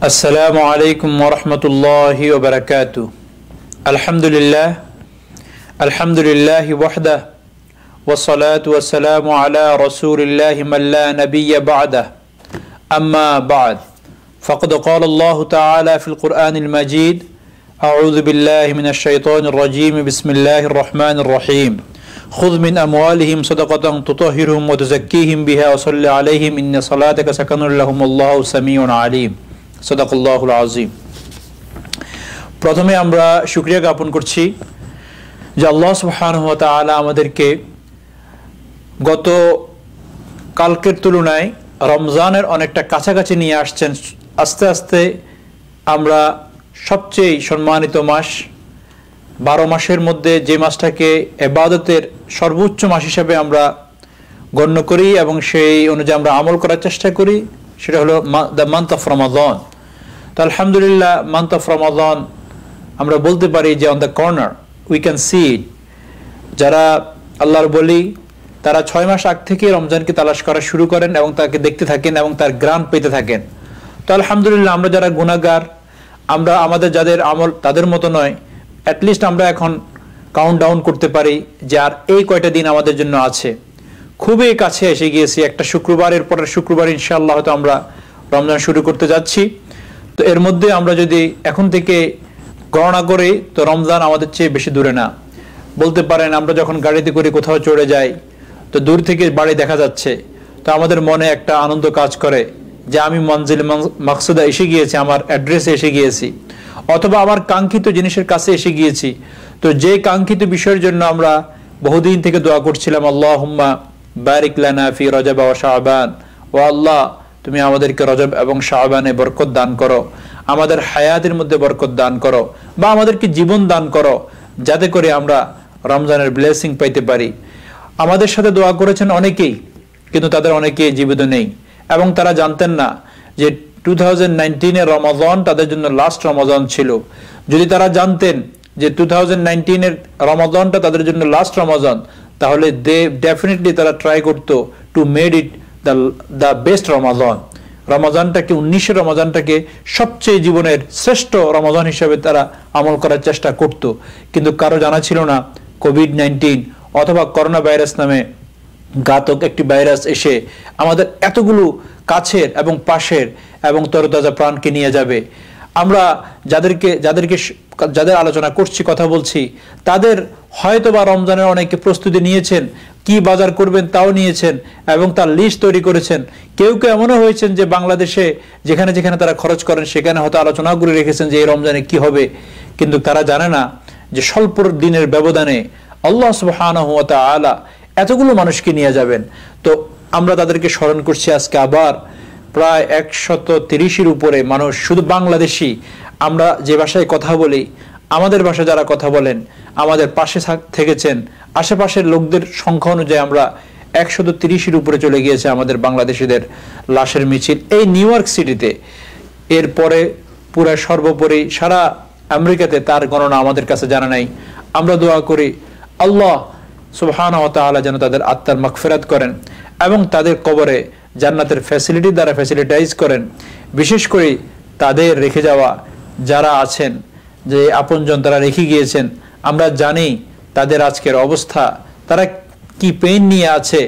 আসসালামু আলাইকুম ওয়া রাহমাতুল্লাহি ওয়া বারাকাতুহু। আলহামদুলিল্লাহি ওয়াহদাহু ওয়াস সালাতু ওয়াস সালামু আলা রাসূলিল্লাহি মান লা নাবিয়্যা বা'দাহু। আম্মা বা'দ, ফাকাদ ক্বালা আল্লাহু তাআলা ফিল কুরআনিল মাজিদ, আউযু বিল্লাহি মিনাশ শাইতানির রাজীম, বিসমিল্লাহির রহমানির রহিম। খুয মিন আমওয়ালিহিম সাদাকাতান তুতাহহিরুহুম ওয়া তুযাক্কিহিম বিহা ওয়া সাল্লি আলাইহিম ইন্না সালাতাকা সাকানুল লাহুম আল্লাহু সামিউন আলীম। সাদাকাল্লাহুল আযীম। প্রথমে আমরা শুকরিয়া জ্ঞাপন করছি যে আল্লাহ সুবহানাহু ওয়া তাআলা আমাদেরকে গত কালকের তুলনায় রমজানের অনেকটা কাছাকাছি নিয়ে আসছেন। আস্তে আস্তে আমরা সবচেয়ে সম্মানিত মাস, 12 মাসের মধ্যে যে মাসটাকে ইবাদতের সর্বোচ্চ মাস হিসেবে আমরা গণ্য করি এবং সেই অনুযায়ী আমরা আমল করার চেষ্টা করি, সেটা হলো দ্য মান্থ অফ রমাদান। তো আলহামদুলিল্লাহ, মান্থ অফ রমাদান আমরা বলতে পারি যে on the corner we can see it. যারা আল্লাহর বলি তারা 6 মাস আগ থেকে রমজানকে তালাশ করা শুরু করেন এবং তাকে দেখতে থাকেন এবং তার গ্রান পেতে থাকেন। তো আলহামদুলিল্লাহ, আমরা যারা গুনাহগার, আমরা আমাদের যাদের আমল তাদের মতো নয়, অ্যাটলিস্ট আমরা এখন কাউন্ট ডাউন করতে পারি যে আর এই কয়টা দিন আমাদের জন্য আছে। খুবই কাছে এসে গিয়েছি, একটা শুক্রবারের পরের শুক্রবার ইনশাআল্লাহ হয়তো আমরা রমজান শুরু করতে যাচ্ছি। তো এর মধ্যে আমরা যদি এখন থেকে গণনা করি তো রমজান আমাদের চেয়ে বেশি দূরে না। বলতে পারেন আমরা যখন গাড়িতে করে কোথাও চড়ে যাই তো দূর থেকে বাড়ি দেখা যাচ্ছে, তো আমাদের মনে একটা আনন্দ কাজ করে যে আমি মঞ্জিল মাকসুদা এসে গিয়েছি, আমার অ্যাড্রেসে এসে গিয়েছি, অথবা আমার কাঙ্ক্ষিত জিনিসের কাছে এসে গিয়েছি। তো যে কাঙ্ক্ষিত বিষয়ের জন্য আমরা বহুদিন থেকে দোয়া করছিলাম, আল্লাহুম্মা বারিক লানা ফি রজব ওয়া শাবান, ও আল্লাহ তুমি আমাদেরকে রজব এবং শাবানে বরকত দান করো, আমাদের হায়াতের মধ্যে বরকত দান করো, বা আমাদেরকে জীবন দান করো, যাতে করে আমরা রমজানের ব্লেসিং পাইতে পারি। আমাদের সাথে দোয়া করেছেন অনেকেই, কিন্তু তাদের অনেকেই জীবিত নেই এবং তারা জানতেন না যে 2019-এর রমাদান তাদের জন্য লাস্ট রমাদান ছিল। যদি তারা জানতেন যে 2019-এর রমাদানটা তাদের জন্য লাস্ট রমাদান, তাহলে ডেফিনেটলি তারা ট্রাই করতো to made it the best Ramadan. রমাদানটাকে 19-এর রমাদানটাকে সবচেয়ে জীবনের শ্রেষ্ঠ রমাদান হিসেবে তারা আমল করার চেষ্টা করত। কিন্তু কারো জানা ছিল না কোভিড-19 অথবা করোনা ভাইরাস নামে ঘাতক একটি ভাইরাস এসে আমাদের এতগুলো কাছের এবং পাশের এবং তরতাজা প্রাণকে নিয়ে যাবে। আমরা যাদের আলোচনা করছি, কথা বলছি, তাদের হয়তো বা রমজানের অনেকে প্রস্তুতি নিয়েছেন, কি বাজার করবেন তাও নিয়েছেন এবং তার লিস্ট তৈরি করেছেন। কেউ কেউ এমনও হয়েছেন যে বাংলাদেশে যেখানে যেখানে তারা খরচ করেন সেখানে হয়তো আলোচনা করে রেখেছেন যে এই রমজানে কি হবে। কিন্তু তারা জানে না যে স্বল্প দিনের ব্যবধানে আল্লাহ সুবহানাহু ওয়া তাআলা এতগুলো মানুষকে নিয়ে যাবেন। তো আমরা তাদেরকে স্মরণ করছি আজকে আবার। প্রায় 130-এর উপরে মানুষ, শুধু বাংলাদেশি, আমরা যে ভাষায় কথা বলি, আমাদের ভাষা যারা কথা বলেন, আমাদের পাশে থেকেছেন, আশেপাশের লোকদের সংখ্যা অনুযায়ী আমরা 130-এর উপরে চলে গিয়েছে আমাদের বাংলাদেশিদের লাশের মিছিল এই নিউ ইয়র্ক সিটিতে। এরপরে পুরো সর্বোপরি সারা আমেরিকাতে তার গণনা আমাদের কাছে জানা নাই। আমরা দোয়া করি আল্লাহ সুবহানাহু ওয়া তাআলা যেন তাদের আত্মার মাগফিরাত করেন এবং তাদের কবরে জান্নাতের ফ্যাসিলিটি দ্বারা ফ্যাসিলিটাইজ করেন। বিশেষ করে তাদের রেখে যাওয়া যারা আছেন, যে আপনজন তারা রেখে গিয়েছেন, আমরা জানি তাদের আজকের অবস্থা, তারা কি পেইন নিয়ে আছে।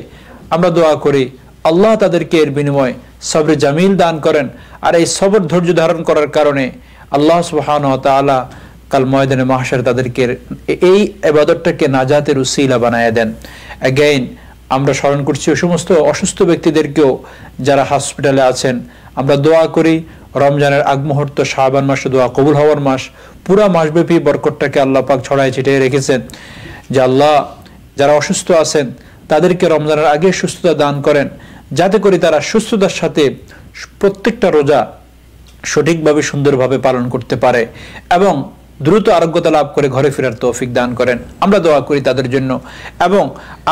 আমরা দোয়া করি আল্লাহ তাদেরকে এর বিনিময় সবরে জামিল দান করেন, আর এই সবর ধৈর্য ধারণ করার কারণে আল্লাহ সুবহানাহু ওয়া তাআলা কাল ময়দানে মাহশার তাদেরকে এই ইবাদতটাকে নাজাতের উসিলা বানায় দেন। অ্যাগেইন আমরা স্মরণ করছি ওই সমস্ত অসুস্থ ব্যক্তিদেরকেও যারা হসপিটালে আছেন। আমরা দোয়া করি রমজানের আগ মুহূর্ত শাবান মাসে দোয়া কবুল হওয়ার মাস, পুরা মাসব্যাপী বরকতটাকে আল্লাহ পাক ছড়ায় ছিটিয়ে রেখেছেন। যে আল্লাহ যারা অসুস্থ আছেন তাদেরকে রমজানের আগে সুস্থতা দান করেন, যাতে করে তারা সুস্থতার সাথে প্রত্যেকটা রোজা সঠিকভাবে সুন্দরভাবে পালন করতে পারে এবং দ্রুত আরোগ্যতা লাভ করে ঘরে ফেরার তৌফিক দান করেন। আমরা দোয়া করি তাদের জন্য। এবং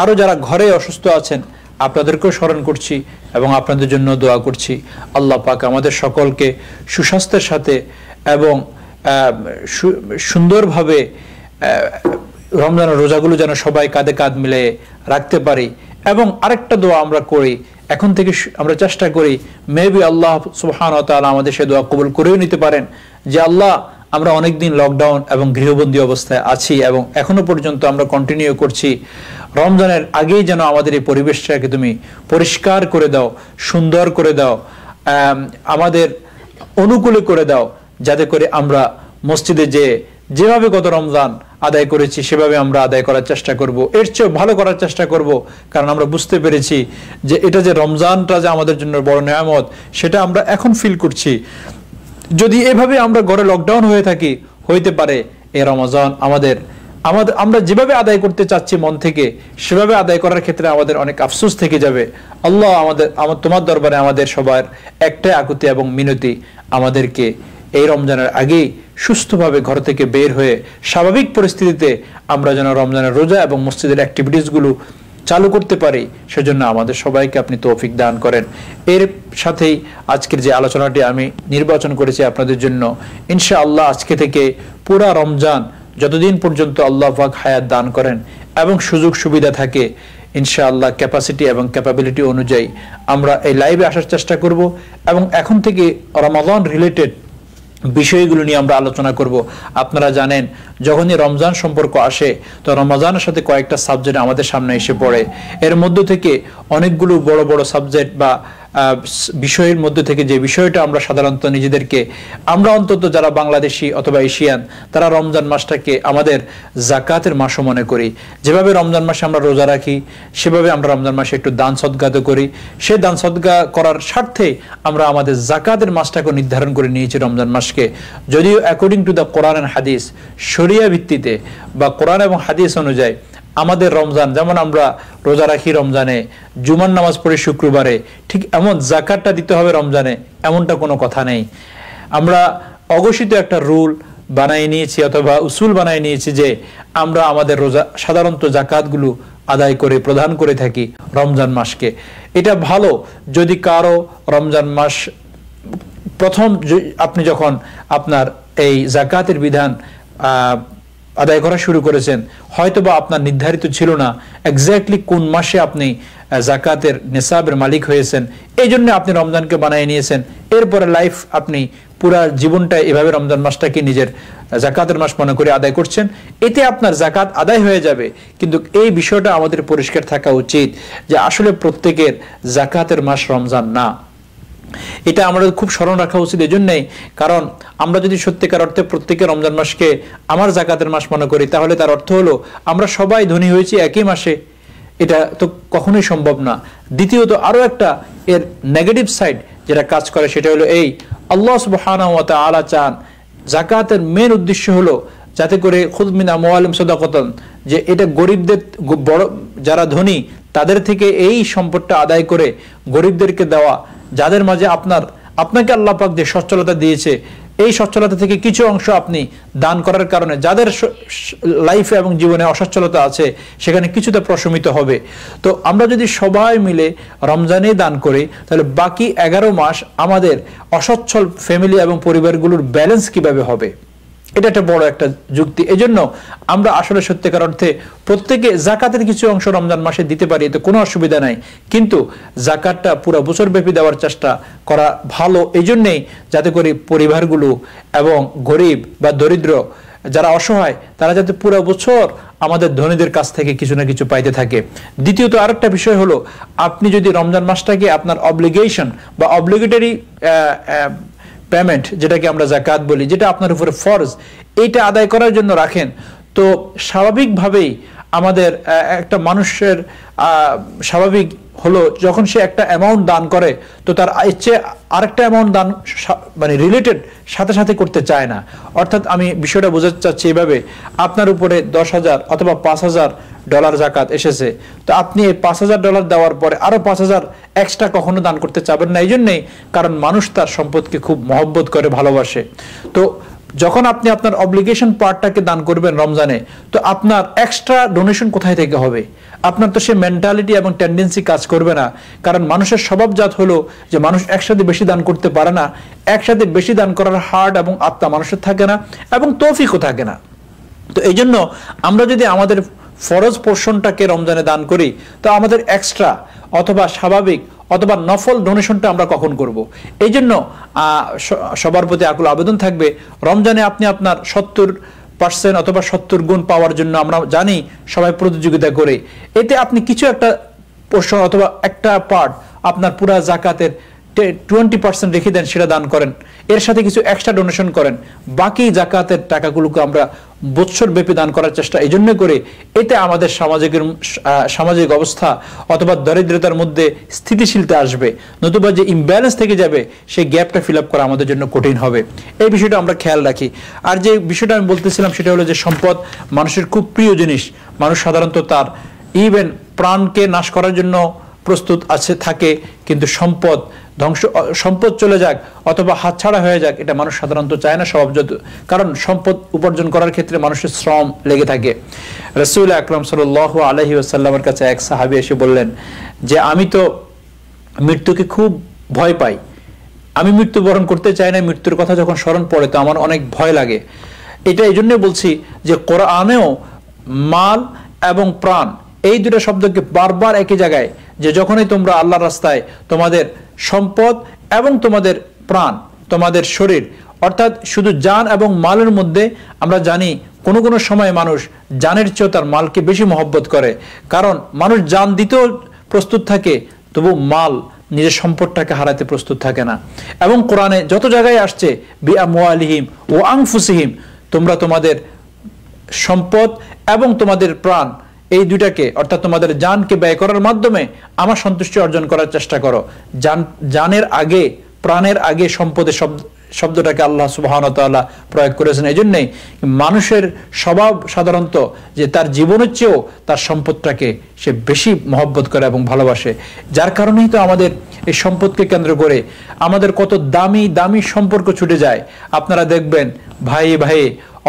আরো যারা ঘরে অসুস্থ আছেন আপনাদেরকেও স্মরণ করছি এবং আপনাদের জন্য দোয়া করছি। আল্লাহ পাক আমাদের সকলকে সুস্বাস্থ্যের সাথে এবং সুন্দরভাবে রমজানের রোজাগুলো যেন সবাই কাঁধে কাঁধ মিলিয়ে রাখতে পারি। এবং আরেকটা দোয়া আমরা করি এখন থেকে আমরা চেষ্টা করি, মেবি আল্লাহ সুবহানাহু ওয়া তাআলা আমাদের সে দোয়া কবুল করেও নিতে পারেন যে আল্লাহ আমরা অনেকদিন লকডাউন এবং গৃহবন্দী অবস্থায় আছি এবং এখনো পর্যন্ত আমরা কন্টিনিউ করছি। রমজানের আগেই যেন আমাদের এই পরিবেশটাকে তুমি পরিষ্কার করে দাও, সুন্দর করে দাও, আমাদের অনুকূলে করে দাও, যাতে করে আমরা মসজিদে যেভাবে গত রমজান আদায় করেছি সেভাবে আমরা আদায় করার চেষ্টা করব, এর চেয়ে ভালো করার চেষ্টা করব। কারণ আমরা বুঝতে পেরেছি যে এটা যে রমজানটা যে আমাদের জন্য বড় নেয়ামত, সেটা আমরা এখন ফিল করছি। যদি এভাবে আমরা ঘরে লকডাউন হয়ে থাকি, হইতে পারে এই রমজান আমাদের আমরা যেভাবে আদায় করতে চাচ্ছি মন থেকে, সেভাবে আদায় করার ক্ষেত্রে আমাদের অনেক আফসোস থেকে যাবে। আল্লাহ তোমার দরবারে আমাদের সবার একটাই আকুতি এবং মিনতি, আমাদেরকে এই রমজানের আগেই সুস্থভাবে ঘর থেকে বের হয়ে স্বাভাবিক পরিস্থিতিতে আমরা যেন রমজানের রোজা এবং মসজিদের অ্যাক্টিভিটিসগুলো চালু করতে পারি, সেজন্য আমাদের সবাইকে আপনি তৌফিক দান করেন। এর সাথেই আজকের যে আলোচনাটি আমি নির্বাচন করেছি আপনাদের জন্য, ইনশাআল্লাহ আজকে থেকে পুরা রমজান যতদিন পর্যন্ত আল্লাহ পাক হায়াত দান করেন এবং সুযোগ সুবিধা থাকে, ইনশাআল্লাহ ক্যাপাসিটি এবং ক্যাপাবিলিটি অনুযায়ী আমরা এই লাইভে আসার চেষ্টা করব এবং এখন থেকে রমাদান রিলেটেড বিষয়গুলো নিয়ে আমরা আলোচনা করব। আপনারা জানেন যখনই রমজান সম্পর্ক আসে তো রমজানের সাথে কয়েকটা সাবজেক্ট আমাদের সামনে এসে পড়ে। এর মধ্য থেকে অনেকগুলো বড় বড় সাবজেক্ট বা বিষয়ের মধ্যে থেকে যে বিষয়টা আমরা সাধারণত নিজেদেরকে, আমরা অন্তত যারা বাংলাদেশি অথবা এশিয়ান, তারা রমজান মাসটাকে আমাদের জাকাতের মাসও মনে করি। যেভাবে রমজান মাসে আমরা রোজা রাখি, সেভাবে আমরা রমজান মাসে একটু দান সদকা করি। সে দান সদকা করার স্বার্থে আমরা আমাদের জাকাতের মাসটাকে নির্ধারণ করে নিয়েছি রমজান মাসকে। যদিও according to the Quran and hadith, শরিয়া ভিত্তিতে বা কোরআন এবং হাদিস অনুযায়ী আমাদের রমজান যেমন আমরা রোজা রাখি রমজানে, জুমার নামাজ পড়ি শুক্রবারে, ঠিক এমন জাকাতটা দিতে হবে রমজানে, এমনটা কোনো কথা নেই। আমরা অঘোষিত একটা রুল বানাই নিয়েছি অথবা উসুল বানাই নিয়েছি যে আমরা আমাদের রোজা সাধারণত জাকাতগুলো আদায় করে প্রদান করে থাকি রমজান মাসকে। এটা ভালো যদি কারো রমজান মাস প্রথম আপনি যখন আপনার এই জাকাতের বিধান আদায় করা শুরু করেছেন, হয়তোবা আপনার নির্ধারিত ছিল না এক্স্যাক্টলি কোন মাসে আপনি জাকাতের নিসাবের মালিক হয়েছেন, এই জন্য আপনি রমজানকে বানিয়ে নিয়েছেন। এরপরে লাইফ আপনি পুরা জীবনটা এভাবে রমজান মাসটাকে নিজের জাকাতের মাস মনে করে আদায় করছেন, এতে আপনার জাকাত আদায় হয়ে যাবে। কিন্তু এই বিষয়টা আমাদের পরিষ্কার থাকা উচিত যে আসলে প্রত্যেকের জাকাতের মাস রমজান না। এটা আমাদের খুব স্মরণ রাখা উচিত এজন্যই, কারণ আমরা যদি সত্যিকার অর্থে প্রত্যেকে রমজান মাসকে আমার জাকাতের মাস মনে করি, তাহলে তার অর্থ হলো আমরা সবাই ধনী হয়েছি একই মাসে। এটা তো কখনোই সম্ভব না। দ্বিতীয়ত আরো একটা এর নেগেটিভ সাইড যেটা কাজ করে, সেটা হলো এই, আল্লাহ সুবহানাহু ওয়া তাআলা চান, জাকাতের মেন উদ্দেশ্য হলো যাতে করে খুদ মিন আমওয়ালিহিম সাদাকাতান, যে এটা গরিবদের, বড় যারা ধনী তাদের থেকে এই সম্পদটা আদায় করে গরিবদেরকে দেওয়া, যাদের মাঝে আপনাকে আল্লাহ পাক যে সচ্ছলতা দিয়েছে, এই সচ্ছলতা থেকে কিছু অংশ আপনি দান করার কারণে যাদের লাইফে এবং জীবনে অসচ্ছলতা আছে সেখানে কিছুটা প্রশমিত হবে। তো আমরা যদি সবাই মিলে রমজানে দান করি, তাহলে বাকি 11 মাস আমাদের অসচ্ছল ফ্যামিলি এবং পরিবারগুলোর ব্যালেন্স কিভাবে হবে, এটা একটা বড় একটা যুক্তি। এজন্য আমরা আসলে সত্যিকার অর্থে প্রত্যেকে জাকাতের কিছু অংশ রমজান মাসে দিতে পারি, এতে কোনো অসুবিধা নাই, কিন্তু জাকাতটা পুরো বছর ব্যাপী দেওয়ার চেষ্টা করা ভালো। এই জন্যেই যাতে করে পরিবারগুলো এবং গরিব বা দরিদ্র যারা অসহায় তারা যাতে পুরো বছর আমাদের ধনীদের কাছ থেকে কিছু না কিছু পাইতে থাকে। দ্বিতীয়ত আরেকটা বিষয় হলো, আপনি যদি রমজান মাসটাকে আপনার অব্লিগেশন বা অব্লিগেটরি পেমেন্ট, যেটাকে আমরা জাকাত বলি, যেটা আপনার উপরে ফরজ, এইটা আদায় করার জন্য রাখেন, তো স্বাভাবিকভাবেই আমাদের একটা মানুষের স্বাভাবিক হলো যখন সে একটা অ্যামাউন্ট দান করে, তো তার ইচ্ছে আরেকটা অ্যামাউন্ট দান মানে রিলেটেড সাথে সাথে করতে চায় না। অর্থাৎ আমি বিষয়টা বোঝাতে চাচ্ছি এইভাবে, আপনার উপরে 10,000 অথবা $5,000 জাকাত এসেছে, তো আপনি এই $5,000 দেওয়ার পরে আরো 5,000 এক্সট্রা কখনো দান করতে চাবেন না। এই জন্যেই, কারণ মানুষ তার সম্পদকে খুব মহব্বত করে, ভালোবাসে। তো যখন আপনি আপনার অব্লিগেশন পার্টটাকে দান করবেন রমজানে, তো আপনার এক্সট্রা ডোনেশন কোথায় থেকে হবে? আপনার তো সে মেন্টালিটি এবং টেন্ডেন্সি কাজ করবে না, কারণ মানুষের স্বভাবজাত হলো যে মানুষ একসাথে বেশি দান করতে পারে না, একসাথে বেশি দান করার হার্ট এবং আত্মা মানুষের থাকে না এবং তৌফিকও থাকে না। তো এই জন্য আমরা যদি আমাদের ফরজ পোর্শনটাকে রমজানে দান করি, তো আমাদের এক্সট্রা অথবা স্বাভাবিক অথবা নফল ডোনেশনটা আমরা কখন করব। এই জন্য সবার প্রতি আকুল আবেদন থাকবে, রমজানে আপনি আপনার 70% অথবা 70 গুণ পাওয়ার জন্য আমরা জানি সবাই প্রতিযোগিতা করে, এতে আপনি কিছু একটা পোর্শন অথবা একটা পার্ট আপনার পুরা জাকাতের 20% রেখে দেন, সেটা দান করেন, এর সাথে কিছু এক্সট্রা ডোনেশন করেন, বাকি জাকাতের টাকাগুলোকে আমরা বছর ব্যাপী দান করার চেষ্টা এই জন্য করে, এতে আমাদের সামাজিক অবস্থা অথবা দরিদ্রতার মধ্যে স্থিতিশীলতা আসবে, নতুবা যে ইমব্যালেন্স থেকে যাবে সেই গ্যাপটা ফিল আপ করা আমাদের জন্য কঠিন হবে। এই বিষয়টা আমরা খেয়াল রাখি। আর যে বিষয়টা আমি বলতেছিলাম সেটা হলো যে সম্পদ মানুষের খুব প্রিয় জিনিস। মানুষ সাধারণত তার ইভেন প্রাণকে নাশ করার জন্য প্রস্তুত থাকে, কিন্তু সম্পদ চলে যাক অথবা হাতছাড়া হয়ে যাক এটা মানুষ সাধারণত চায় না স্বভাবজাত, কারণ সম্পদ উপার্জন করার ক্ষেত্রে মানুষের শ্রম লেগে থাকে। রাসূল আকরাম সাল্লাল্লাহু আলাইহি ওয়াসাল্লামের কাছে এক সাহাবী এসে বললেন যে আমি তো মৃত্যুকে খুব ভয় পাই, আমি মৃত্যুবরণ করতে চাই না, মৃত্যুর কথা যখন স্মরণ পড়ে তো আমার অনেক ভয় লাগে। এটা এই জন্য বলছি যে কোরআনেও মাল এবং প্রাণ এই দুটো শব্দকে বারবার একই জায়গায়, যে যখনই তোমরা আল্লাহর রাস্তায় তোমাদের সম্পদ এবং তোমাদের প্রাণ, তোমাদের শরীর, অর্থাৎ শুধু জান এবং মালের মধ্যে আমরা জানি কোনো কোনো সময় মানুষ জানের চেয়েও তার মালকে বেশি মহব্বত করে, কারণ মানুষ জান দিতেও প্রস্তুত থাকে তবু মাল নিজের সম্পদটাকে হারাতে প্রস্তুত থাকে না। এবং কোরআনে যত জায়গায় আসছে বিআমওয়ালিহিম ওয়া আনফুসিহিম, তোমরা তোমাদের সম্পদ এবং তোমাদের প্রাণ এই দুইটাকে অর্থাৎ তোমাদের জানকে ব্যয় করার মাধ্যমে আমার সন্তুষ্টি অর্জন করার চেষ্টা করো। জানের আগে প্রাণের আগে সম্পদের শব্দটাকে আল্লাহ সুবহানাহু ওয়া তাআলা প্রয়োগ করেছেন। এই জন্যই মানুষের স্বভাব সাধারণত যে তার জীবনের চেয়েও তার সম্পদটাকে সে বেশি মহব্বত করে এবং ভালোবাসে, যার কারণেই তো আমাদের এই সম্পদকে কেন্দ্র করে আমাদের কত দামি দামি সম্পর্ক ছুটে যায়। আপনারা দেখবেন ভাই ভাই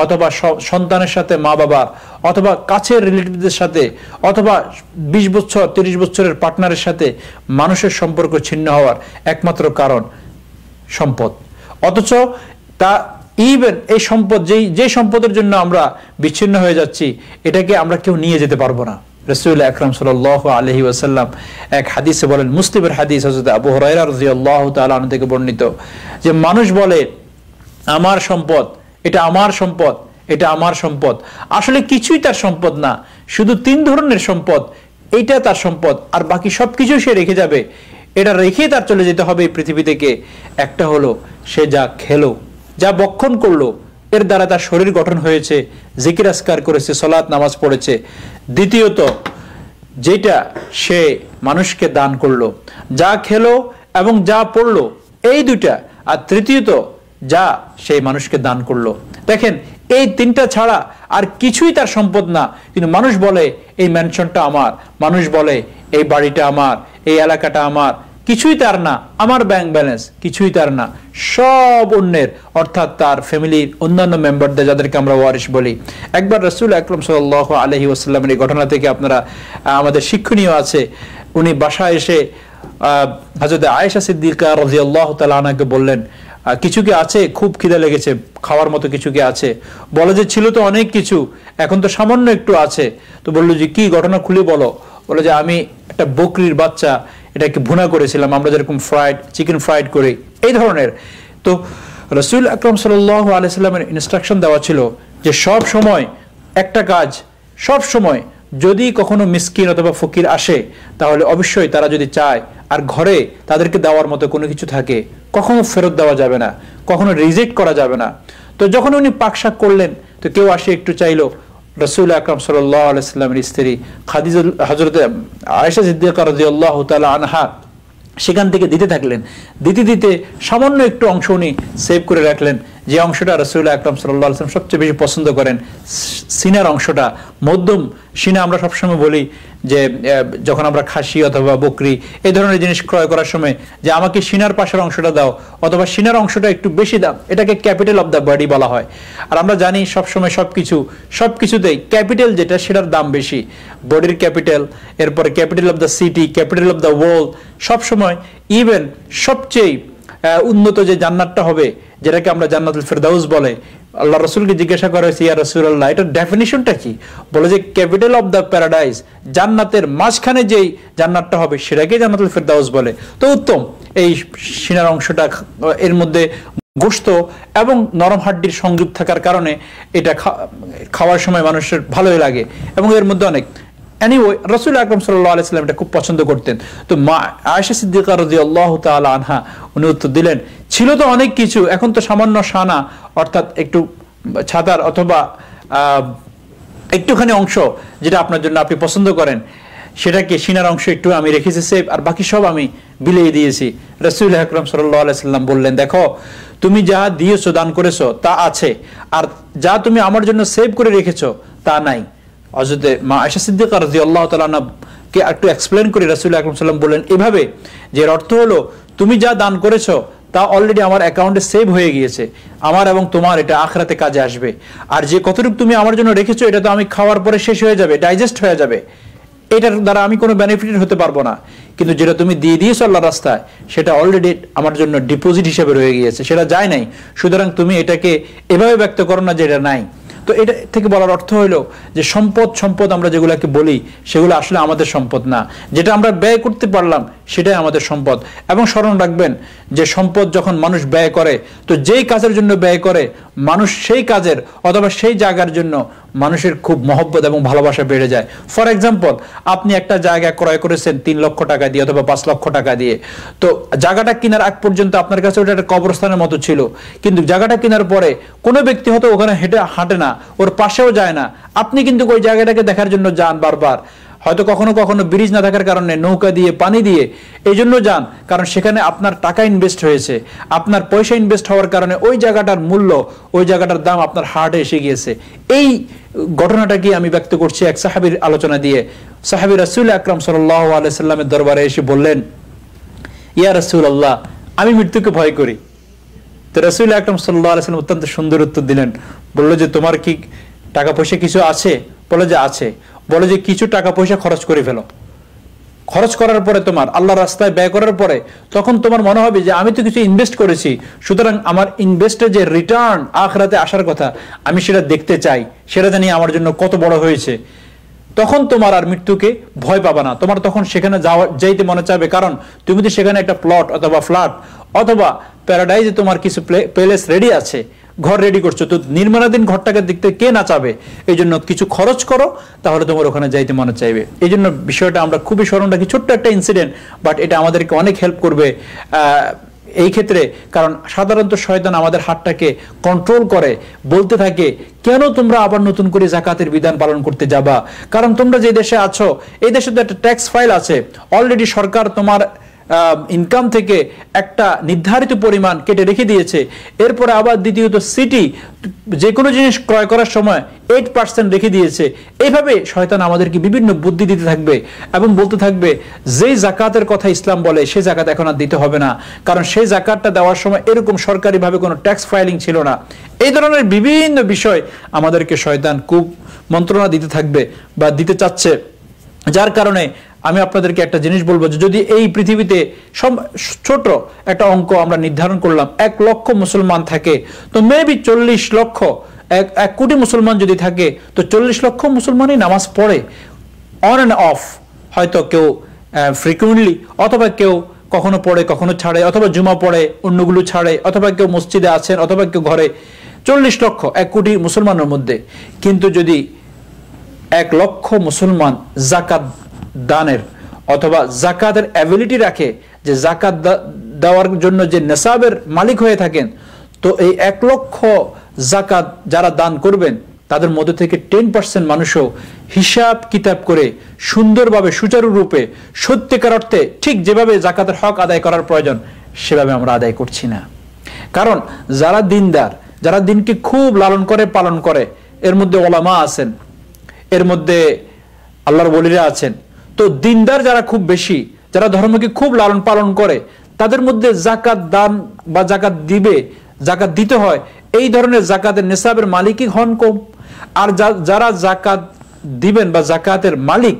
অথবা সন্তানের সাথে মা বাবা অথবা কাছের রিলেটিভদের সাথে অথবা 20 বছর 30 বছরের পার্টনারের সাথে মানুষের সম্পর্ক ছিন্ন হওয়ার একমাত্র কারণ সম্পদ। অথচ তা ইভেন এই সম্পদ যে সম্পদের জন্য আমরা বিচ্ছিন্ন হয়ে যাচ্ছি এটাকে আমরা কেউ নিয়ে যেতে পারবো না। রাসূল আকরাম সাল্লাল্লাহু আলাইহি ওয়াসাল্লাম এক হাদিসে বলেন, মুসলিমের হাদিস, হযরত আবু হুরায়রা রাদিয়াল্লাহু তাআলা আনহু থেকে বর্ণিত, যে মানুষ বলে আমার সম্পদ, এটা আমার সম্পদ, এটা আমার সম্পদ, আসলে কিছুই তার সম্পদ না, শুধু 3 ধরনের সম্পদ, এইটা তার সম্পদ, আর বাকি সবকিছু সে রেখে যাবে, এটা রেখে তার চলে যেতে হবে এই পৃথিবী থেকে। একটা হলো সে যা খেলো, যা বক্ষণ করলো, এর দ্বারা তার শরীর গঠন হয়েছে, জিকির আজকার করেছে, সালাত নামাজ পড়েছে। দ্বিতীয়ত যেটা সে মানুষকে দান করলো, যা খেলো এবং যা পড়লো, এই দুইটা। আর তৃতীয়ত যা সেই মানুষকে দান করলো। দেখেন এই 3টা ছাড়া আর কিছুই তার সম্পদ না, কিন্তু মানুষ বলে এই ম্যানশনটা আমার, মানুষ বলে এই বাড়িটা আমার, এই এলাকাটা আমার, কিছুই তার না, আমার ব্যাংক ব্যালেন্স কিছুই তার না, সব অন্যের, অর্থাৎ তার ফ্যামিলির অন্যান্য মেম্বারদের, যাদেরকে আমরা ওয়ারিস বলি। একবার রাসূল আকরাম সাল্লাল্লাহু আলাইহি ওয়াসাল্লামের এই ঘটনা থেকে আপনারা আমাদের শিক্ষণীয় আছে, উনি বাসায় এসে হযরত আয়েশা সিদ্দিকা রাদিয়াল্লাহু তাআলা আনহাকে বললেন, কিছু কি আছে, খুব খিদে লেগেছে, খাওয়ার মতো কিছু কি আছে? বলে যে ছিল তো অনেক কিছু, এখন তো সামান্য একটু আছে। তো বললো যে কি ঘটনা, খুলে বলো। বলে যে আমি একটা বকরির বাচ্চা, এটাকে ভুনা করেছিলাম, আমরা যেরকম চিকেন ফ্রাইড করি, এই ধরনের। তো রাসূল আকরাম সাল্লাল্লাহু আলাইহি ওয়াসাল্লামের ইনস্ট্রাকশন দেওয়া ছিল যে সব সময় একটা কাজ, সব সময় যদি কখনো মিসকিন অথবা ফকির আসে তাহলে অবশ্যই তারা যদি চায় আর ঘরে তাদেরকে দেওয়ার মতো কোনো কিছু থাকে, কখনো ফেরত দেওয়া যাবে না, কখনো রিজেক্ট করা যাবে না। তো যখন উনি পাকশাক করলেন, তো কেউ আসে একটু চাইলো, রাসূল আকরাম সাল্লাল্লাহু আলাইহি ওয়াসাল্লামের স্ত্রী হযরত আয়েশা সিদ্দিকা রাদিয়াল্লাহু তাআলা আনহা সেখান থেকে দিতে থাকলেন, দিতে দিতে সামান্য একটু অংশ উনি সেভ করে রাখলেন, যে অংশটা রাসূল আকরাম সাল্লাল্লাহু আলাইহি ওয়াসাল্লাম সবচেয়ে বেশি পছন্দ করেন, সিনার অংশটা, মধ্যম সিনা। আমরা সবসময় বলি যে যখন আমরা খাসি অথবা বকরি এই ধরনের জিনিস ক্রয় করার সময় যে আমাকে সিনার পাশের অংশটা দাও, অথবা সিনার অংশটা একটু বেশি দাম, এটাকে ক্যাপিটাল অফ দ্য বডি বলা হয়। আর আমরা জানি সবসময় সবকিছুতেই ক্যাপিটাল যেটা সেটার দাম বেশি, বডির ক্যাপিটাল, এরপরে capital of the city, capital of the world. সবসময় ইভেন সবচেয়ে উন্নত যে জান্নাতটা হবে, যেটাকে আমরা জান্নাতুল ফেরদাউস বলে, আল্লাহ রসুলকে জিজ্ঞাসা করা হয়েছে, ইয়া রাসূলুল্লাহ, এটার ডেফিনিশনটা কি? বলে যে ক্যাপিটাল অফ দ্য প্যারাডাইস, জান্নাতের মাঝখানে যেই জান্নাতটা হবে সেটাকে জান্নাতুল ফেরদাউস বলে। তো উত্তম এই সিনার অংশটা, এর মধ্যে গোশত এবং নরম হাড্ডির সংযুক্ত থাকার কারণে এটা খাওয়ার সময় মানুষের ভালোই লাগে, এবং এর মধ্যে অনেক এনিওয়ে রাসূল আকরাম সাল্লাল্লাহু আলাইহি সাল্লাম এটা খুব পছন্দ করতেন। তো মা আয়েশা সিদ্দিকা রাদিয়াল্লাহু তাআলা আনহা উনি উত্তর দিলেন, ছিল তো অনেক কিছু, এখন তো সামান্য সানা অর্থাৎ একটু ছাতার অথবা একটুখানি অংশ যেটা আপনার জন্য আপনি পছন্দ করেন, সেটাকে সিনার অংশ একটু আমি রেখেছি সেভ, আর বাকি সব আমি বিলিয়ে দিয়েছি। রাসূল আকরাম সাল্লাল্লাহু আলাইহি সাল্লাম বললেন, দেখো তুমি যা দিয়েছো, দান করেছো তা আছে, আর যা তুমি আমার জন্য সেভ করে রেখেছো তা নাই। হযরত মা আয়েশা সিদ্দিকা রাদিয়াল্লাহু তাআলা কে একটু এক্সপ্লেইন করে রাসূল আকরাম সাল্লাল্লাহু আলাইহি ওয়াসাল্লাম বললেন এভাবে, যে এর অর্থ হলো তুমি যা দান করেছো তা অলরেডি আমার অ্যাকাউন্টে সেভ হয়ে গিয়েছে, আমার এবং তোমার এটা আখিরাতে কাজে আসবে। আর যে কতটুকু তুমি আমার জন্য রেখেছো এটা তো আমি খাওয়ার পরে শেষ হয়ে যাবে, ডাইজেস্ট হয়ে যাবে, এটার দ্বারা আমি কোনো বেনিফিট হতে পারবো না। কিন্তু যেটা তুমি দিয়ে দিয়েছো আল্লাহর রাস্তায়, সেটা অলরেডি আমার জন্য ডিপোজিট হিসেবে রয়ে গিয়েছে, সেটা যায় নাই। সুতরাং তুমি এটাকে এভাবে ব্যক্ত করো না যে এটা নাই। তো এটা থেকে বলার অর্থ হলো যে সম্পদ আমরা যেগুলোকে বলি সেগুলো আসলে আমাদের সম্পদ না, যেটা আমরা ব্যয় করতে পারলাম সেটাই আমাদের সম্পদ। এবং স্মরণ রাখবেন যে সম্পদ যখন মানুষ ব্যয় করে, তো যেই কাজের জন্য ব্যয় করে মানুষ সেই কাজের অথবা সেই জায়গার জন্য মানুষের খুব মহব্বত এবং ভালোবাসা বেড়ে যায়। ফর এক্সাম্পল, আপনি একটা জায়গা ক্রয় করেছেন 3 লক্ষ টাকা দিয়ে অথবা 5 লক্ষ টাকা দিয়ে, তো জায়গাটা কেনার আগ পর্যন্ত আপনার কাছে ওটা একটা কবরস্থানের মতো ছিল, কিন্তু জায়গাটা কেনার পরে কোনো ব্যক্তি হয়তো ওখানে হাঁটে না, ওর পাশেও যায় না, আপনি কিন্তু ওই জায়গাটাকে দেখার জন্য যান বারবার। হয়তো কখনো কখনো ব্রিজ না থাকার কারণে নৌকা দিয়ে পানি দিয়ে এই জন্য যান, কারণ সেখানে আপনার টাকা ইনভেস্ট হয়েছে, আপনার পয়সা ইনভেস্ট হওয়ার কারণে ওই জায়গাটার মূল্য, ওই জায়গাটার দাম আপনার হার্টে এসে গিয়েছে। এই ঘটনাটাকে আমি ব্যক্ত করছি এক সাহাবীর আলোচনা দিয়ে। সাহাবী রাসূল আকরাম সাল্লাল্লাহু আলাইহি সাল্লামের দরবারে এসে বললেন, ইয়া রাসূলুল্লাহ, আমি মৃত্যুকে ভয় করি। তো রাসূল আকরাম সাল্লাল্লাহু আলাইহি সাল্লাম অত্যন্ত সুন্দর উত্তর দিলেন, বলল যে তোমার কি টাকা পয়সা কিছু আছে? বলে যে আছে। বলে যে কিছু টাকা পয়সা খরচ করে ফেলো, খরচ করার পরে তোমার আল্লাহর রাস্তায় ব্যয় করার পরে তখন তোমার মনে হবে যে আমি তো কিছু ইনভেস্ট করেছি, সুতরাং আমার ইনভেস্টের যে রিটার্ন আখিরাতে আসার কথা আমি সেটা দেখতে চাই, সেটা জানি আমার জন্য কত বড় হয়েছে। তখন তোমার আর মৃত্যুকে ভয় পাবা না, তোমার তখন সেখানে যাইতে মনে চাইবে, কারণ তুমি তো সেখানে একটা প্লট অথবা ফ্ল্যাট অথবা প্যারাডাইজে তোমার কিছু প্লেস রেডি আছে, ঘর রেডি করছো, তো নির্মাণাধীন ঘরটাকে দেখতে কে না চাবে? এই জন্য কিছু খরচ করো, তাহলে তোমার ওখানে যাইতে মনে চাইবে। এই জন্য বিষয়টা আমরা খুবই স্মরণ রাখি, ছোট্ট একটা ইনসিডেন্ট, বাট এটা আমাদেরকে অনেক হেল্প করবে এই ক্ষেত্রে। কারণ সাধারণত শয়তান আমাদের হাতটাকে কন্ট্রোল করে, বলতে থাকে কেন তোমরা আবার নতুন করে যাকাতের বিধান পালন করতে যাবা? কারণ তোমরা যে দেশে আছো এই দেশে তো একটা ট্যাক্স ফাইল আছে, অলরেডি সরকার তোমার ইনকাম থেকে একটা নির্ধারিত পরিমাণ কেটে রেখে দিয়েছে। এরপরে আবার দ্বিতীয়ত সিটি যে কোনো জিনিস ক্রয় করার সময় 8% রেখে দিয়েছে। এইভাবে শয়তান আমাদেরকে বিভিন্ন বুদ্ধি দিতে থাকবে এবং বলতে থাকবে যেই যাকাতের কথা ইসলাম বলে সেই যাকাত এখন আর দিতে হবে না, কারণ সেই যাকাতটা দেওয়ার সময় এরকম সরকারিভাবে কোনো ট্যাক্স ফাইলিং ছিল না। এই ধরনের বিভিন্ন বিষয় আমাদেরকে শয়তান খুব মন্ত্রণা দিতে থাকবে বা দিতে চাচ্ছে, যার কারণে আমি আপনাদেরকে একটা জিনিস বলবো যে যদি এই পৃথিবীতে ছোট একটা অঙ্ক আমরা নির্ধারণ করলাম, 1 লক্ষ মুসলমান থাকে, তো মেবি 40 লক্ষ, 1 কোটি মুসলমান যদি থাকে, তো 40 লক্ষ মুসলমানই নামাজ পড়ে অন অ্যান্ড অফ। হয়তো কেউ ফ্রিকুয়েন্টলি, অথবা কেউ কখনো পড়ে কখনো ছাড়ে, অথবা জুমা পড়ে অন্যগুলো ছাড়ে, অথবা কেউ মসজিদে আছেন, অথবা কেউ ঘরে। 40 লক্ষ 1 কোটি মুসলমানের মধ্যে। কিন্তু যদি 1 লক্ষ মুসলমান যাকাত দানের অথবা যাকাতের অ্যাবিলিটি রাখে, যে যাকাত দেওয়ার জন্য যে নেসাবের মালিক হয়ে থাকেন, তো এই 1 লক্ষ যাকাত যারা দান করবেন তাদের মধ্যে থেকে 10% মানুষও হিসাব কিতাব করে সুন্দরভাবে সুচারুরূপে সত্যিকার অর্থে ঠিক যেভাবে যাকাতের হক আদায় করার প্রয়োজন সেভাবে আমরা আদায় করছি না। কারণ যারা দিনদার, যারা দিনকে খুব লালন করে পালন করে, এর মধ্যে ওলামা আছেন, এর মধ্যে আল্লাহর ওলিরা আছেন, তো দিনদার যারা খুব বেশি, যারা ধর্মকে খুব লালন পালন করে, তাদের মধ্যে যাকাত দান বা যাকাত দিতে হয়, এই ধরনের যাকাতের নেসাবের মালিকই হন কম। আর যারা যাকাত দিবেন বা যাকাতের মালিক,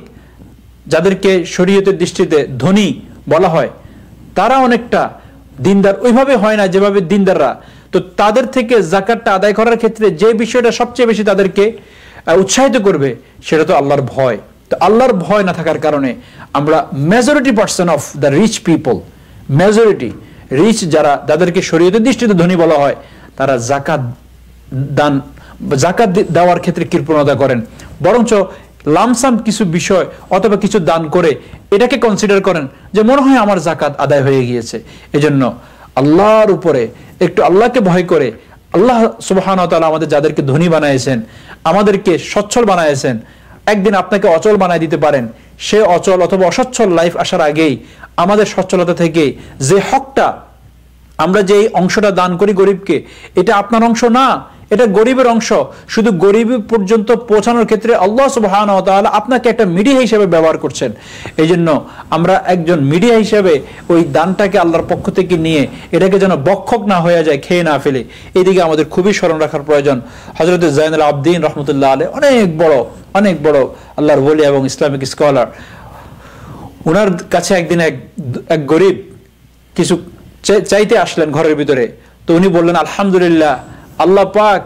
যাদেরকে শরীয়তের দৃষ্টিতে ধনী বলা হয়, তারা অনেকটা দিনদার ওইভাবে হয় না যেভাবে দিনদাররা। তো তাদের থেকে যাকাতটা আদায় করার ক্ষেত্রে যে বিষয়টা সবচেয়ে বেশি তাদেরকে উৎসাহিত করবে সেটা তো আল্লাহর ভয়। তো আল্লাহর ভয় না থাকার কারণে আমরা majority person of the rich people, majority rich যারা, যাদেরকে শরীয়তের দৃষ্টিতে ধনী বলা হয়, তারা জাকাত দেওয়ার ক্ষেত্রে কৃপণতা করেন, বরঞ্চ লামসাম কিছু বিষয় অথবা কিছু দান করে এটাকে কনসিডার করেন যে মনে হয় আমার জাকাত আদায় হয়ে গিয়েছে। এজন্য আল্লাহর উপরে একটু আল্লাহকে ভয় করে, আল্লাহ সুবহানাহু ওয়া তাআলা আমাদের যাদেরকে ধনী বানাইছেন, আমাদেরকে সচ্ছল বানাইছেন, একদিন আপনাকে অচল বানায় দিতে পারেন। সে অচল অথবা অসচ্ছল লাইফ আসার আগেই আমাদের সচ্ছলতা থেকে যে হকটা, আমরা যে অংশটা দান করি গরিবকে, এটা আপনার অংশ না, এটা গরিবের অংশ। শুধু গরিব পর্যন্ত পৌঁছানোর ক্ষেত্রে আল্লাহ সুবহানাহু ওয়া তাআলা আপনাকে একটা মিডিয়া হিসেবে ব্যবহার করছেন। এই জন্য আমরা একজন মিডিয়া হিসেবে ওই দানটাকে আল্লাহর পক্ষ থেকে নিয়ে এটাকে যেন বক্ষক না হয়ে যায়, খেয়ে না ফেলে, এদিকে আমাদের খুবই স্মরণ রাখার প্রয়োজন। হযরত যায়নুল আবদিন রহমতুল্লাহ আলাইহি অনেক বড় আল্লাহর ওলি এবং ইসলামিক স্কলার, ওনার কাছে একদিন এক গরিব কিছু চাইতে আসলেন ঘরের ভিতরে। তো উনি বললেন, আলহামদুলিল্লাহ, আল্লাহ পাক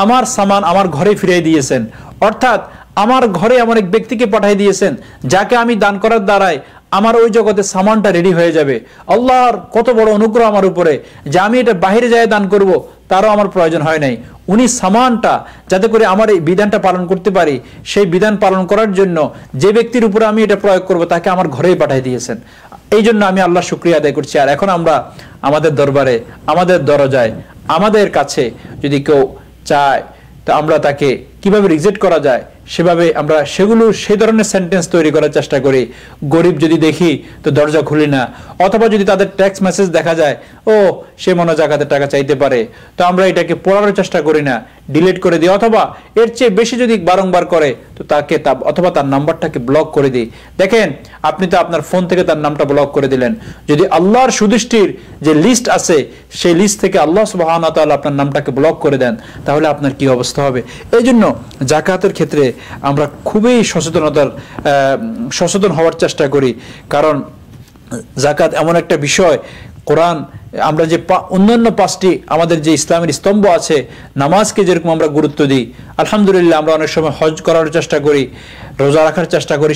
আমার সামান আমার ঘরে ফিরিয়ে দিয়েছেন, অর্থাৎ আমার ঘরে এমন এক ব্যক্তিকে পাঠিয়ে দিয়েছেন যাকে আমি দান করার দ্বারাই আমার ওই জগতে সামানটা রেডি হয়ে যাবে। আল্লাহর কত বড় অনুগ্রহ আমার উপরে যে আমি এটা বাইরে যায় দান করব, তারও আমার প্রয়োজন হয় নাই। উনি সামানটা যাতে করে আমার এই বিধানটা পালন করতে পারি, সেই বিধান পালন করার জন্য যে ব্যক্তির উপরে আমি এটা প্রয়োগ করব তাকে আমার ঘরেই পাঠিয়ে দিয়েছেন। এই জন্য আমি আল্লাহ শুকরিয়া আদায় করছি। আর এখন আমরা আমাদের দরবারে, আমাদের দরজায়, আমাদের কাছে যদি কেউ চায়, তো আমরা তাকে কিভাবে রিজেক্ট করা যায় সেভাবে আমরা সেই ধরনের সেন্টেন্স তৈরি করার চেষ্টা করি। গরিব যদি দেখি তো দরজা খুলি না, অথবা যদি তাদের টেক্সট মেসেজ দেখা যায়, ও সে মনে জাকাতের টাকা চাইতে পারে, তো আমরা এটাকে পড়ার চেষ্টা করি না, ডিলিট করে দিই, অথবা এর চেয়ে বেশি যদি বারংবার করে তো তাকে অথবা তার নাম্বারটাকে ব্লক করে দিই। দেখেন, আপনি তো আপনার ফোন থেকে তার নামটা ব্লক করে দিলেন। যদি আল্লাহর সুদৃষ্টির যে লিস্ট আছে সেই লিস্ট থেকে আল্লাহ সুবহানাহু ওয়া তাআলা আপনার নামটাকে ব্লক করে দেন, তাহলে আপনার কি অবস্থা হবে? এই জন্য জাকাতের ক্ষেত্রে আমরা খুবই সচেতন হওয়ার চেষ্টা করি। কারণ জাকাত এমন একটা বিষয়, কোরআন আমরা যে অন্যান্য 5টি আমাদের যে ইসলামের স্তম্ভ আছে, নামাজকে যেরকম আমরা গুরুত্ব দিই, আলহামদুলিল্লাহ আমরা অনেক সময় হজ করার চেষ্টা করি, রোজা রাখার চেষ্টা করি।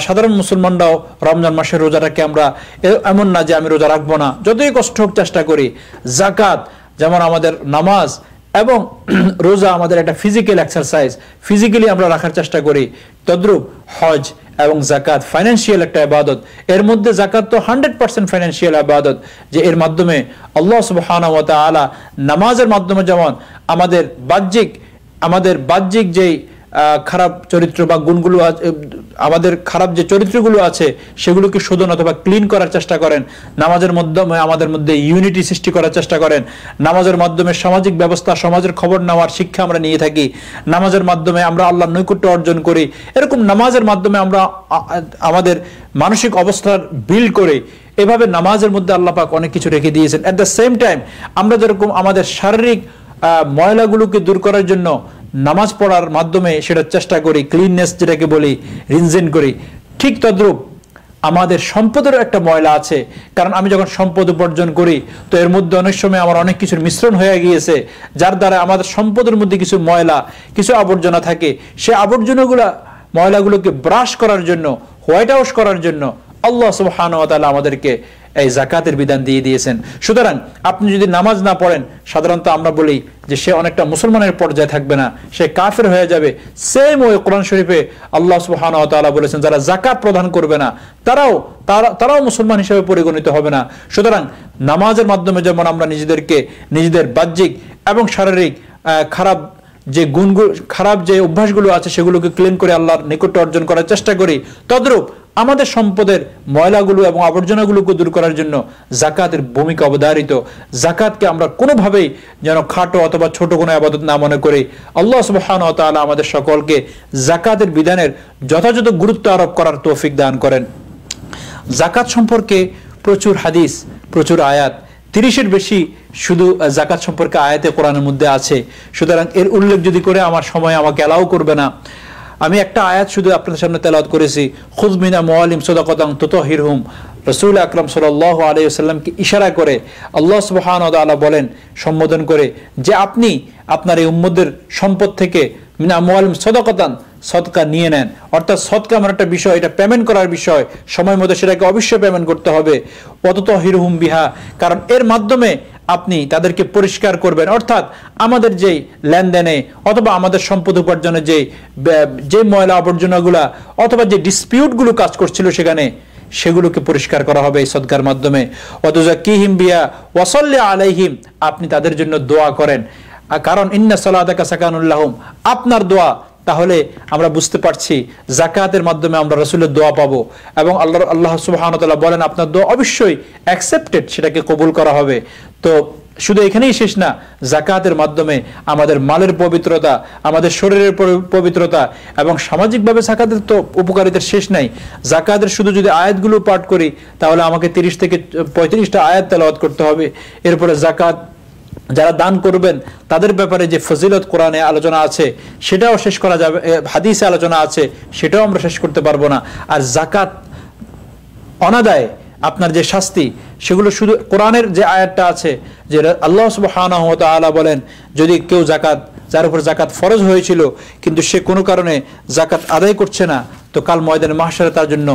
সাধারণ মুসলমানরাও রমজান মাসের রোজাটাকে আমরা এমন না যে আমি রোজা রাখবো না, যতই কষ্ট হোক চেষ্টা করি। জাকাত যেমন আমাদের নামাজ এবং রোজা আমাদের একটা ফিজিক্যাল এক্সারসাইজ, ফিজিক্যালি আমরা রাখার চেষ্টা করি, তদ্রূপ হজ এবং জাকাত ফাইন্যান্সিয়াল একটা ইবাদত। এর মধ্যে জাকাত তো 100% ফাইন্যান্সিয়াল ইবাদত, যে এর মাধ্যমে আল্লাহ সুবহানাহু ওয়া তাআলা নামাজের মাধ্যমে যেমন আমাদের বাহ্যিক যেই খারাপ চরিত্র বা গুণগুলো, আমাদের খারাপ যে চরিত্রগুলো আছে সেগুলোকে শোধন অথবা ক্লিন করার চেষ্টা করেন, নামাজের মাধ্যমে আমাদের মধ্যে ইউনিটি সৃষ্টি করার চেষ্টা করেন, নামাজের মাধ্যমে সামাজিক ব্যবস্থা, সমাজের খবর নেওয়ার শিক্ষা আমরা নিয়ে থাকি, নামাজের মাধ্যমে আমরা আল্লাহর নৈকট্য অর্জন করি। এরকম নামাজের মাধ্যমে আমরা আমাদের মানসিক অবস্থার বিল্ড করে, এভাবে নামাজের মধ্যে আল্লাহ পাক অনেক কিছু রেখে দিয়েছেন। এট দ্য সেম টাইম আমরা যেরকম আমাদের শারীরিক ময়লাগুলোকে দূর করার জন্য নামাজ পড়ার মাধ্যমে সেটা চেষ্টা করি, ক্লিননেস যেটাকে বলি, রিনজেন করি, ঠিক তদ্রূপ আমাদের সম্পদের একটা ময়লা আছে। কারণ আমি যখন সম্পদ উপার্জন করি তো এর মধ্যে অনেক সময় আমার অনেক কিছুর মিশ্রণ হয়ে গিয়েছে, যার দ্বারা আমাদের সম্পদের মধ্যে কিছু ময়লা, কিছু আবর্জনা থাকে। সে ময়লাগুলোকে ব্রাশ করার জন্য, হোয়াইট আউট করার জন্য আল্লাহ সুবহানাহু ওয়া তাআলা আমাদেরকে এই জাকাতের বিধান দিয়ে দিয়েছেন। সুতরাং আপনি যদি নামাজ না পড়েন, সাধারণত আমরা বলি যে সে অনেকটা মুসলমানের পর্যায়ে থাকবে না, সে কাফের হয়ে যাবে। সেম ওই কোরআন শরীফে আল্লাহ সুবহানাহু ওয়া তাআলা বলেছেন, যারা জাকাত প্রদান করবে না তারাও মুসলমান হিসেবে পরিগণিত হবে না। সুতরাং নামাজের মাধ্যমে যেমন আমরা নিজেদের বাহ্যিক এবং শারীরিক খারাপ যে অভ্যাসগুলো আছে সেগুলোকে ক্লিন করে আল্লাহর নিকট্য অর্জন করার চেষ্টা করি, তদ্রূপ আমাদের সম্পদের ময়লাগুলো এবং আবর্জনাগুলোকে দূর করার জন্য জাকাতের ভূমিকা অবধারিত। জাকাতকে আমরা কোনোভাবেই যেন খাটো অথবা ছোট কোনো ইবাদত না মনে করি। আল্লাহ সুবহানাহু ওয়া তাআলা আমাদের সকলকে জাকাতের বিধানের যথাযথ গুরুত্ব আরোপ করার তৌফিক দান করেন। জাকাত সম্পর্কে প্রচুর হাদিস, প্রচুর আয়াত, 30-এর বেশি শুধু জাকাত সম্পর্কে আয়াতে কোরআনের মধ্যে আছে। সুতরাং এর উল্লেখ যদি করে আমার সময় আমাকে অ্যালাউ করবে না। আমি একটা আয়াত শুধু আপনাদের সামনে তেলাওয়াত করেছি, খুয মিন আমওয়ালিহিম সাদাকাতান তুতাহহিরুহুম রাসূল আকরাম সাল্লাল্লাহু আলাইহি ওয়াসাল্লামকে ইশারা করে আল্লাহ সুবহানাহু ওয়া তাআলা বলেন, সম্বোধন করে, যে আপনি আপনার এই উম্মতের সম্পদ থেকে মিন আমওয়ালিহিম সাদাকাতান, সদকা নিয়ে নেন। অর্থাৎ সদকা আমার একটা বিষয়, এটা পেমেন্ট করার বিষয়, সময় মতো সেটাকে অবশ্যই পেমেন্ট করতে হবে। ওয়াতুতাহিরুহুম বিহা, কারণ এর মাধ্যমে আপনি তাদেরকে পরিষ্কার করবেন। অর্থাৎ আমাদের যেই লেনদেনে অথবা আমাদের সম্পদ উপার্জনের যে ময়লা আবর্জনাগুলা অথবা যে ডিসপিউটগুলো কাজ করছিল সেখানে, সেগুলোকে পরিষ্কার করা হবে এই সদকার মাধ্যমে। ওয়াতুযাক্কিহিম বিহা ওয়াসাল্লি আলাইহিম, আপনি তাদের জন্য দোয়া করেন, কারণ ইন্না সালাতাকা সাকানুল লাহুম, আপনার দোয়া। তাহলে আমরা বুঝতে পারছি যাকাতের মাধ্যমে আমরা রাসূলের দোয়া পাবো এবং আল্লাহ সুবহানাহু ওয়া তাআলা বলেন আপনার দোয়া অবশ্যই অ্যাকসেপ্টেড, সেটাকে কবুল করা হবে। তো শুধু এখানেই শেষ না, যাকাতের মাধ্যমে আমাদের মালের পবিত্রতা, আমাদের শরীরের পবিত্রতা এবং সামাজিকভাবে যাকাতের তো উপকারিতার শেষ নাই। যাকাতের শুধু যদি আয়াতগুলো পাঠ করি তাহলে আমাকে 30 থেকে 35টা আয়াত তেলাওয়াত করতে হবে। এরপরে যাকাত যারা দান করবেন তাদের ব্যাপারে যে ফজিলত কোরআনে আলোচনা আছে সেটাও শেষ করা যাবে, হাদিসে আলোচনা আছে সেটাও আমরা শেষ করতে পারবো না। আর যাকাত অনাদায়ে আপনার যে শাস্তি, সেগুলো শুধু কোরআনের যে আয়াতটা আছে যে আল্লাহ সুবহানাহু ওয়া তাআলা বলেন, যদি কেউ যাকাত, যার উপর যাকাত ফরজ হয়েছিল কিন্তু সে কোনো কারণে যাকাত আদায় করছে না, তো কাল ময়দানে মাহশারে তার জন্য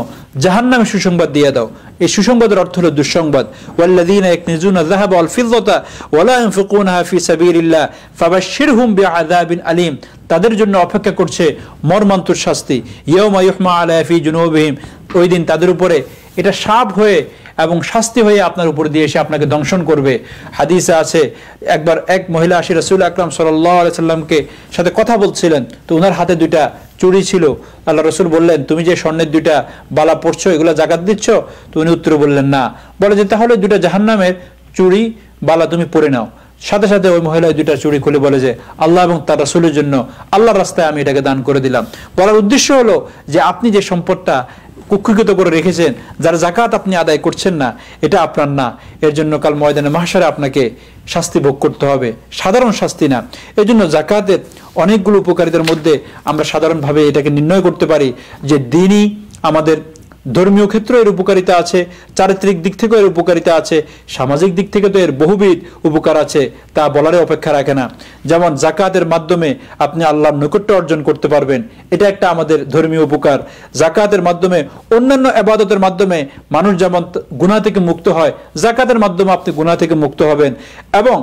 জাহান্নামে সুসংবাদ দিয়ে দাও। এই সুসংবাদের অর্থ হলো দুঃসংবাদ। ওয়াল্লাযীনা ইয়াকনিজুনা যাহাবা ওয়াল ফিদ্দাতা ওয়া লা ইনফিকুনাহা ফি সাবিলিল্লাহ ফাবাশশিরহুম বিআযাবিন আলীম, তাদের জন্য অপেক্ষা করছে মর্মান্তুর শাস্তি। ইয়াউমা ইউহমা আলাইহা ফি জুনুবিহিম, ওই দিন তাদের উপরে এটা সাপ হয়ে এবং শাস্তি হয়ে আপনার উপর দিয়ে এসে আপনাকে দংশন করবে। হাদিসে আছে একবার এক মহিলা আসি রাসূল আকরাম সাল্লাল্লাহু আলাইহি সাল্লামকে সাথে কথা বলছিলেন, তো ওনার হাতে 2টা চুড়ি ছিল। আল্লাহ রাসূল বললেন, তুমি যে স্বর্ণের 2টা বালা পরছো এগুলো যাকাত দিচ্ছ? তো উনি উত্তরে বললেন না। বলে যে তাহলে 2টা জাহান্নামের চুড়ি বালা তুমি পরে নাও। সাথে সাথে ওই মহিলা 2টা চুড়ি খুলে বলে যে আল্লাহ এবং তার রাসূলের জন্য, আল্লাহর রাস্তায় আমি এটাকে দান করে দিলাম। বলার উদ্দেশ্য হলো যে আপনি যে সম্পদটা কুক্ষিগত করে রেখেছেন, যার যাকাত আপনি আদায় করছেন না, এটা আপনার না। এর জন্য কাল ময়দানে মাহশারে আপনাকে শাস্তি ভোগ করতে হবে, সাধারণ শাস্তি না। এই জন্য যাকাতের অনেকগুলো উপকারিতার মধ্যে আমরা সাধারণভাবে এটাকে নির্ণয় করতে পারি যে দিনই আমাদের ধর্মীয় ক্ষেত্রে এর উপকারিতা আছে, চারিত্রিক দিক থেকেও এর উপকারিতা আছে, সামাজিক দিক থেকে তো এর বহুবিধ উপকার আছে, তা বলারে অপেক্ষা রাখে না। যেমন যাকাতের মাধ্যমে আপনি আল্লাহর নৈকট্য অর্জন করতে পারবেন, এটা একটা আমাদের ধর্মীয় উপকার। যাকাতের মাধ্যমে অন্যান্য ইবাদতের মাধ্যমে মানুষ যেমন গুনাহ থেকে মুক্ত হয়, যাকাতের মাধ্যমে আপনি গুনাহ থেকে মুক্ত হবেন এবং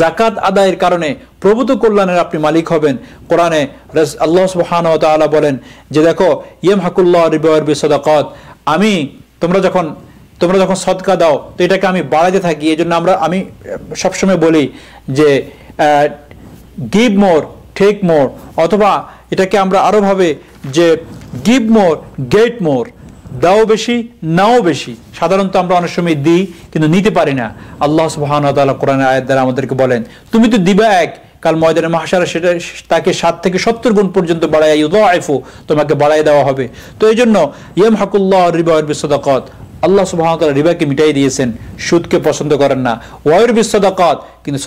যাকাত আদায়ের কারণে প্রভূত কল্যাণের আপনি মালিক হবেন। কোরআনে আল্লাহ সুবহানাহু ওয়া তাআলা বলেন যে দেখো ইয়ামহাকুল্লাহু রিবা ওয়া বিসাদাকাত, আমি তোমরা যখন সদকা দাও তো এটাকে আমি বাড়াতে থাকি। এই জন্য আমি সবসময় বলি যে গিভ মোর টেক মোর, অথবা এটাকে আমরা আরো ভাবে যে গিভ মোর গেট মোর, দাও বেশি নাও বেশি। সাধারণত আমরা অনেক সময় দিই কিন্তু নিতে পারি না। আল্লাহ সুবহানাহু ওয়া তাআলা কোরআনের আয়াত দ্বারা আমাদেরকে বলেন তুমি তো দিবা এক, কাল ময়দানে মাহশারে সেটা তাকে 7 থেকে 70 গুণ পর্যন্ত বাড়ায় ইউদাইফু, তোমাকে বাড়ায় দেওয়া হবে। তো এই জন্য ইয়ামহাকুল্লাহু রিবা ওয়া বিসাদাকাত, আল্লাহ সুবহানাহু ওয়া তাআলা রিবাকে মিটাই দিয়েছেন, সুদকে পছন্দ করেন না। ওয়াইর বিসাদাকাত, কিন্তু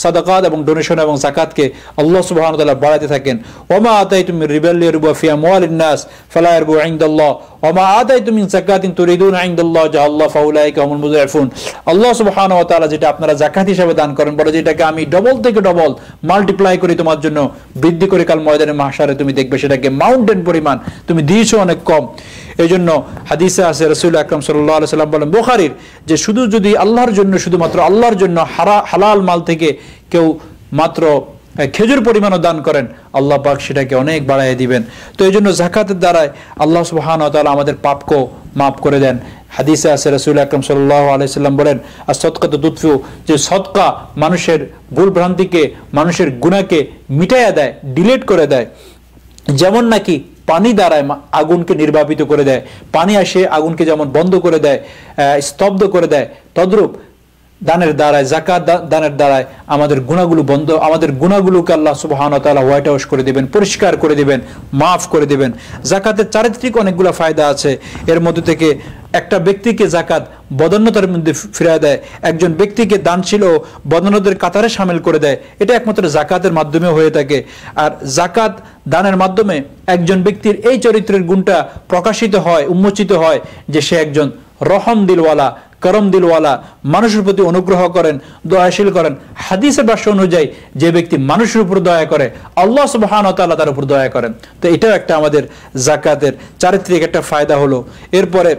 সাদাকাত এবং ডোনেশন এবং যাকাতকে আল্লাহ সুবহানাহু ওয়া তাআলা বাড়াতে থাকেন। ওমা আতাইতুম মির রিবাল লিয়ারবু ফি আমওয়ালিন নাস ফালা ইয়ারবু ইনদাল্লাহ ওমা আতাইতুম মিন যাকাতিন তুরিদুনা ইনদাল্লাহ জাআল্লাহু ফাউলাইকা হুমুল মুযআফুন। আল্লাহ সুবহানাহু ওয়া তাআলা যেটা আপনারা যাকাত হিসেবে দান করেন, বলে যেটাকে আমি ডবল থেকে ডবল মাল্টিপ্লাই করি তোমার জন্য, বৃদ্ধি করে কাল ময়দানে মাহশারে তুমি দেখবে সেটাকে মাউন্টেন পরিমাণ তুমি দিয়েছো অনেক কম। এই জন্য হাদিসে আছে রাসূল আকরাম সাল্লাল্লাহু আলাইহি সাল্লাম বলেন বুখারীর, যে শুধু যদি আল্লাহর জন্য, শুধুমাত্র আল্লাহর জন্য হালাল মাল থেকে কেউ মাত্র খেজুর পরিমাণও দান করেন, আল্লাহ পাক সেটাকে অনেক বাড়ায় দিবেন। তো এই জন্য যাকাতের দ্বারাই আল্লাহ সুবহানাহু ওয়া তাআলা আমাদের পাপকে মাফ করে দেন। হাদিসে আছে রাসূল আকরাম সাল্লাল্লাহু আলাইহি সাল্লাম বলেন as-সাদকাতু তুতফিউ, যে সদকা মানুষের ভুল ভ্রান্তিকে, মানুষের গুনাহকে মিটাইয়া দেয়, ডিলিট করে দেয়। যেমন নাকি পানি দ্বারায় আগুনকে নির্বাপিত করে দেয়, পানি আসে আগুনকে যেমন বন্ধ করে দেয়, স্তব্ধ করে দেয়, তদ্রূপ দানের দ্বারায়, যাকাত দানের দ্বারায় আমাদের গুনাহগুলো বন্ধ, আমাদের গুনাহগুলোকে আল্লাহ সুবহানাহু ওয়া তাআলা হোয়াইট ওয়াশ করে দিবেন, পরিষ্কার করে দিবেন, মাফ করে দিবেন। যাকাতের চারিত্রিক অনেকগুলো ফায়দা আছে। এর মধ্যে থেকে একটা ব্যক্তিকে যাকাত বদান্যতার মধ্যে ফিরিয়ে দেয়, একজন ব্যক্তিকে দানশীল ও বদান্যদের কাতারে শামিল করে দেয়। এটা একমাত্র যাকাতের মাধ্যমে হয়ে থাকে। আর যাকাত দানের মাধ্যমে একজন ব্যক্তির এই চরিত্রের গুণটা প্রকাশিত হয়, উন্মোচিত হয় যে সে একজন রহম দিলওয়ালা, করম দিলওয়ালা, মানুষের প্রতি অনুগ্রহ করেন, দয়াশীল করেন। হাদিসের ভাষ্য অনুযায়ী যে ব্যক্তি মানুষের উপর দয়া করে, আল্লাহ সুবহানাহু ওয়া তাআলা তার উপর দয়া করেন। তো এটাও একটা আমাদের যাকাতের চারিত্রিক একটা ফায়দা হলো। এরপরে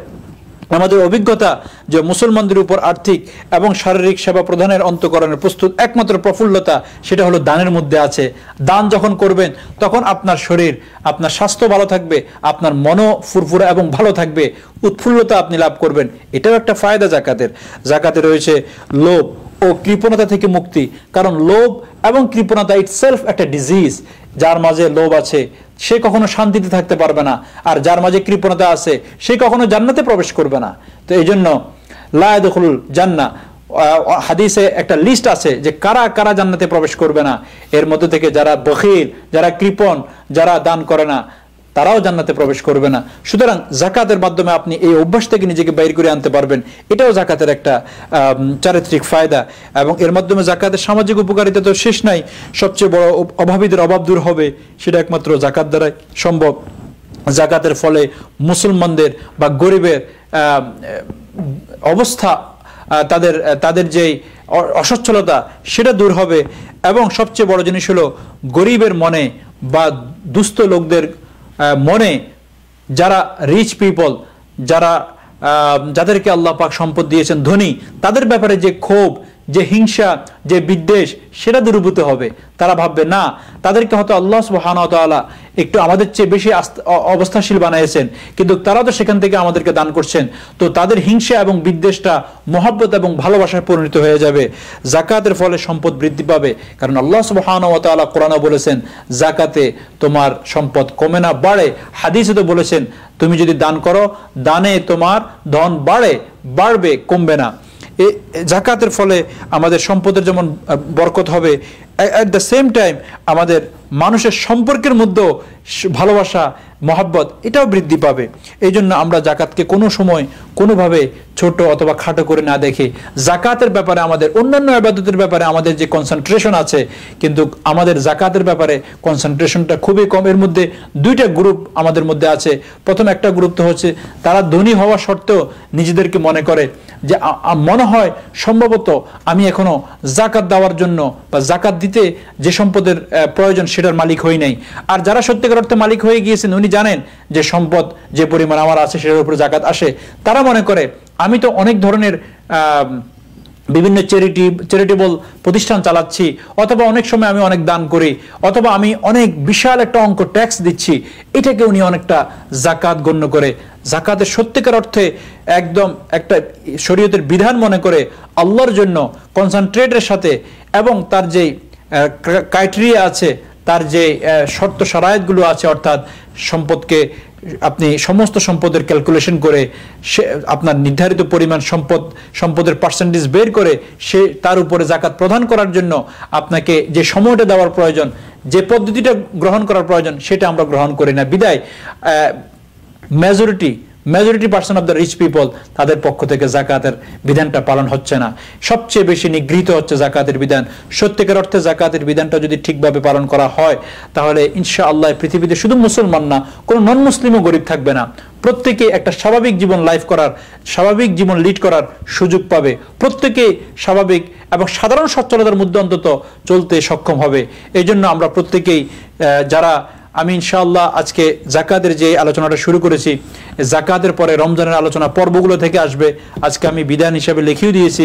আমাদের অভিজ্ঞতা যে মুসলমানদের উপর আর্থিক এবং শারীরিক সেবা প্রদানের অন্তঃকরণের প্রস্তুত একমাত্র প্রফুল্লতা সেটা হলো দানের মধ্যে আছে। দান যখন করবেন তখন আপনার শরীর, আপনার স্বাস্থ্য ভালো থাকবে, আপনার মনও ফুরফুরা এবং ভালো থাকবে, উৎফুল্লতা আপনি লাভ করবেন। এটাও একটা ফায়দা যাকাতের। যাকাতে রয়েছে লোভ ও কৃপণতা থেকে মুক্তি, কারণ লোভ এবং কৃপণতা ইটসেলফ একটা ডিজিজ। যার মাঝে লোভ আছে সে কখনো শান্তিতে থাকতে পারবে না, আর যার মাঝে কৃপণতা আছে সে কখনো জান্নাতে প্রবেশ করবে না। তো এই জন্য লা ইয়াদখুলুল জান্নাহ, হাদিসে একটা লিস্ট আছে যে কারা কারা জান্নাতে প্রবেশ করবে না। এর মধ্যে থেকে যারা বখিল, যারা কৃপণ, যারা দান করে না, তারাও জান্নাতে প্রবেশ করবে না। সুতরাং যাকাতের মাধ্যমে আপনি এই অভ্যাস থেকে নিজেকে বাইর করে আনতে পারবেন। এটাও যাকাতের একটা চারিত্রিক ফায়দা। এবং এর মাধ্যমে যাকাতের সামাজিক উপকারিতা তো শেষ নাই। সবচেয়ে বড় অভাবীদের অভাব দূর হবে, সেটা একমাত্র যাকাত দ্বারাই সম্ভব। যাকাতের ফলে মুসলমানদের বা গরিবের অবস্থা, তাদের যে অসচ্ছলতা সেটা দূর হবে। এবং সবচেয়ে বড় জিনিস হলো গরিবের মনে বা দুস্থ লোকদের মনে, যারা রিচ পিপল, যাদেরকে আল্লাহ পাক সম্পদ দিয়েছেন, ধনী, তাদের ব্যাপারে যে ক্ষোভ, যে হিংসা, যে বিদ্বেষ, সেটা দূরীভূত হবে। তারা ভাববে না, তাদেরকে হয়তো আল্লাহ সুবহানাহু ওয়া তাআলা একটু আমাদের চেয়ে বেশি অবস্থাশীল বানিয়েছেন, কিন্তু তারা তো সেখান থেকে আমাদেরকে দান করছেন। তো তাদের হিংসা এবং বিদ্বেষটা মহব্বত এবং ভালোবাসায় পরিণত হয়ে যাবে। যাকাতের ফলে সম্পদ বৃদ্ধি পাবে, কারণ আল্লাহ সুবহানাহু ওয়া তাআলা কোরআনে বলেছেন যাকাতে তোমার সম্পদ কমে না, বাড়ে। হাদিসে তো বলেছেন তুমি যদি দান করো, দানে তোমার ধন বাড়বে, কমবে না। যাকাতের ফলে আমাদের সম্পদের যেমন বরকত হবে, এট দ্য সেম টাইম আমাদের মানুষের সম্পর্কের মধ্যেও ভালোবাসা, মহব্বত এটাও বৃদ্ধি পাবে। এই জন্য আমরা যাকাতকে কোনো সময় কোনোভাবে ছোট অথবা খাটো করে না দেখে যাকাতের ব্যাপারে, আমাদের অন্যান্য ইবাদতের ব্যাপারে আমাদের যে কনসেন্ট্রেশন আছে, কিন্তু আমাদের যাকাতের ব্যাপারে কনসেন্ট্রেশনটা খুবই কম। এর মধ্যে দুইটা গ্রুপ আমাদের মধ্যে আছে। প্রথম একটা গ্রুপ তো হচ্ছে তারা ধনী হওয়া সত্ত্বেও নিজেদেরকে মনে করে যে মনে হয় সম্ভবত আমি এখনো যাকাত দেওয়ার জন্য বা যাকাত দিতে যে সম্পদের প্রয়োজন সেটার মালিক হই নাই। আর যারা সত্যিকার অর্থে মালিক হয়ে গিয়েছেন, উনি জানেন যে সম্পদ যে পরিমাণ আমার আছে সেটার উপরে যাকাত আসে, তারা মনে করে আমি তো অনেক ধরনের বিভিন্ন চ্যারিটেবল প্রতিষ্ঠান চালাচ্ছি, অথবা অনেক সময় আমি অনেক দান করি, অথবা আমি অনেক বিশাল একটা অঙ্ক ট্যাক্স দিচ্ছি, এটাকে উনি অনেকটা যাকাত গণ্য করে। যাকাতের সত্যিকার অর্থে একদম একটা শরীয়তের বিধান মনে করে আল্লাহর জন্য কনসেন্ট্রেটের সাথে, এবং তার যে ক্রাইটেরিয়া আছে, তার যে শর্ত শারায়েতগুলো আছে, অর্থাৎ সম্পদকে আপনি সমস্ত সম্পদের ক্যালকুলেশন করে সে আপনার নির্ধারিত পরিমাণ সম্পদের পার্সেন্টেজ বের করে সে তার উপরে যাকাত প্রদান করার জন্য আপনাকে যে সময়টা দেওয়ার প্রয়োজন, যে পদ্ধতিটা গ্রহণ করার প্রয়োজন, সেটা আমরা গ্রহণ করি না। বিদায় majority person of the rich people, তাদের পক্ষ থেকে যাকাতের বিধানটা পালন হচ্ছে না। সবচেয়ে বেশি নিগৃহীত হচ্ছে যাকাতের বিধান। সত্যিকার অর্থে যাকাতের বিধানটা যদি ঠিকভাবে পালন করা হয়, তাহলে ইনশাআল্লাহ পৃথিবীতে শুধু মুসলমান না, কোনো নন মুসলিমও গরিব থাকবে না। প্রত্যেকে একটা স্বাভাবিক জীবন স্বাভাবিক জীবন লিড করার সুযোগ পাবে। প্রত্যেকে স্বাভাবিক এবং সাধারণ সচ্ছলতার মধ্যে অন্তত চলতে সক্ষম হবে। এই জন্য আমরা প্রত্যেকেই আমি ইনশাআল্লাহ আজকে যাকাতের যে আলোচনাটা শুরু করেছি, যাকাতের পরে রমজানের আলোচনা পর্বগুলো থেকে আসবে। আজকে আমি বিধান হিসাবে লিখিয়ে দিয়েছি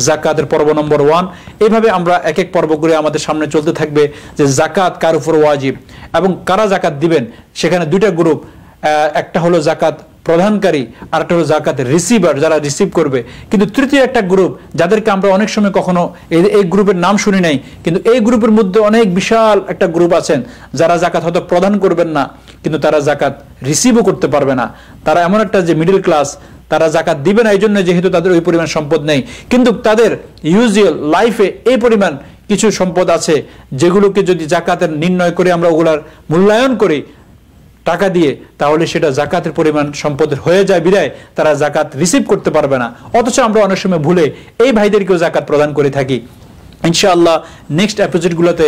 যাকাতের পর্ব নম্বর 1। এইভাবে আমরা এক এক পর্ব করে আমাদের সামনে চলতে থাকবে যে যাকাত কার উপর ওয়াজিব এবং কারা যাকাত দিবেন। সেখানে দুইটা গ্রুপ, একটা হলো যাকাত প্রদানকারী, আর একটা হলো যাকাত রিসিভার, যারা রিসিভ করবে। কিন্তু তৃতীয় একটা গ্রুপ, যাদেরকে আমরা অনেক সময় কখনো এই গ্রুপের নাম শুনি নাই, কিন্তু এই গ্রুপের মধ্যে অনেক বিশাল একটা গ্রুপ আছেন যারা যাকাত হয়তো প্রদান করবেন না, কিন্তু তারা জাকাত রিসিভও করতে পারবে না। তারা এমন একটা যে মিডল ক্লাস, তারা জাকাত দিবে না এই জন্য যেহেতু তাদের ওই পরিমাণ সম্পদ নেই, কিন্তু তাদের ইউজুয়াল লাইফে এই পরিমাণ কিছু সম্পদ আছে যেগুলোকে যদি জাকাতের নির্ণয় করে আমরা ওগুলার মূল্যায়ন করি টাকা দিয়ে, তাহলে সেটা জাকাতের পরিমাণ সম্পদের হয়ে যায় বিধায় তারা জাকাত রিসিভ করতে পারবে না। অথচ আমরা অনেক সময় ভুলে এই ভাইদেরকেও জাকাত প্রদান করে থাকি। ইনশাআল্লাহ নেক্সট এপিসোডগুলোতে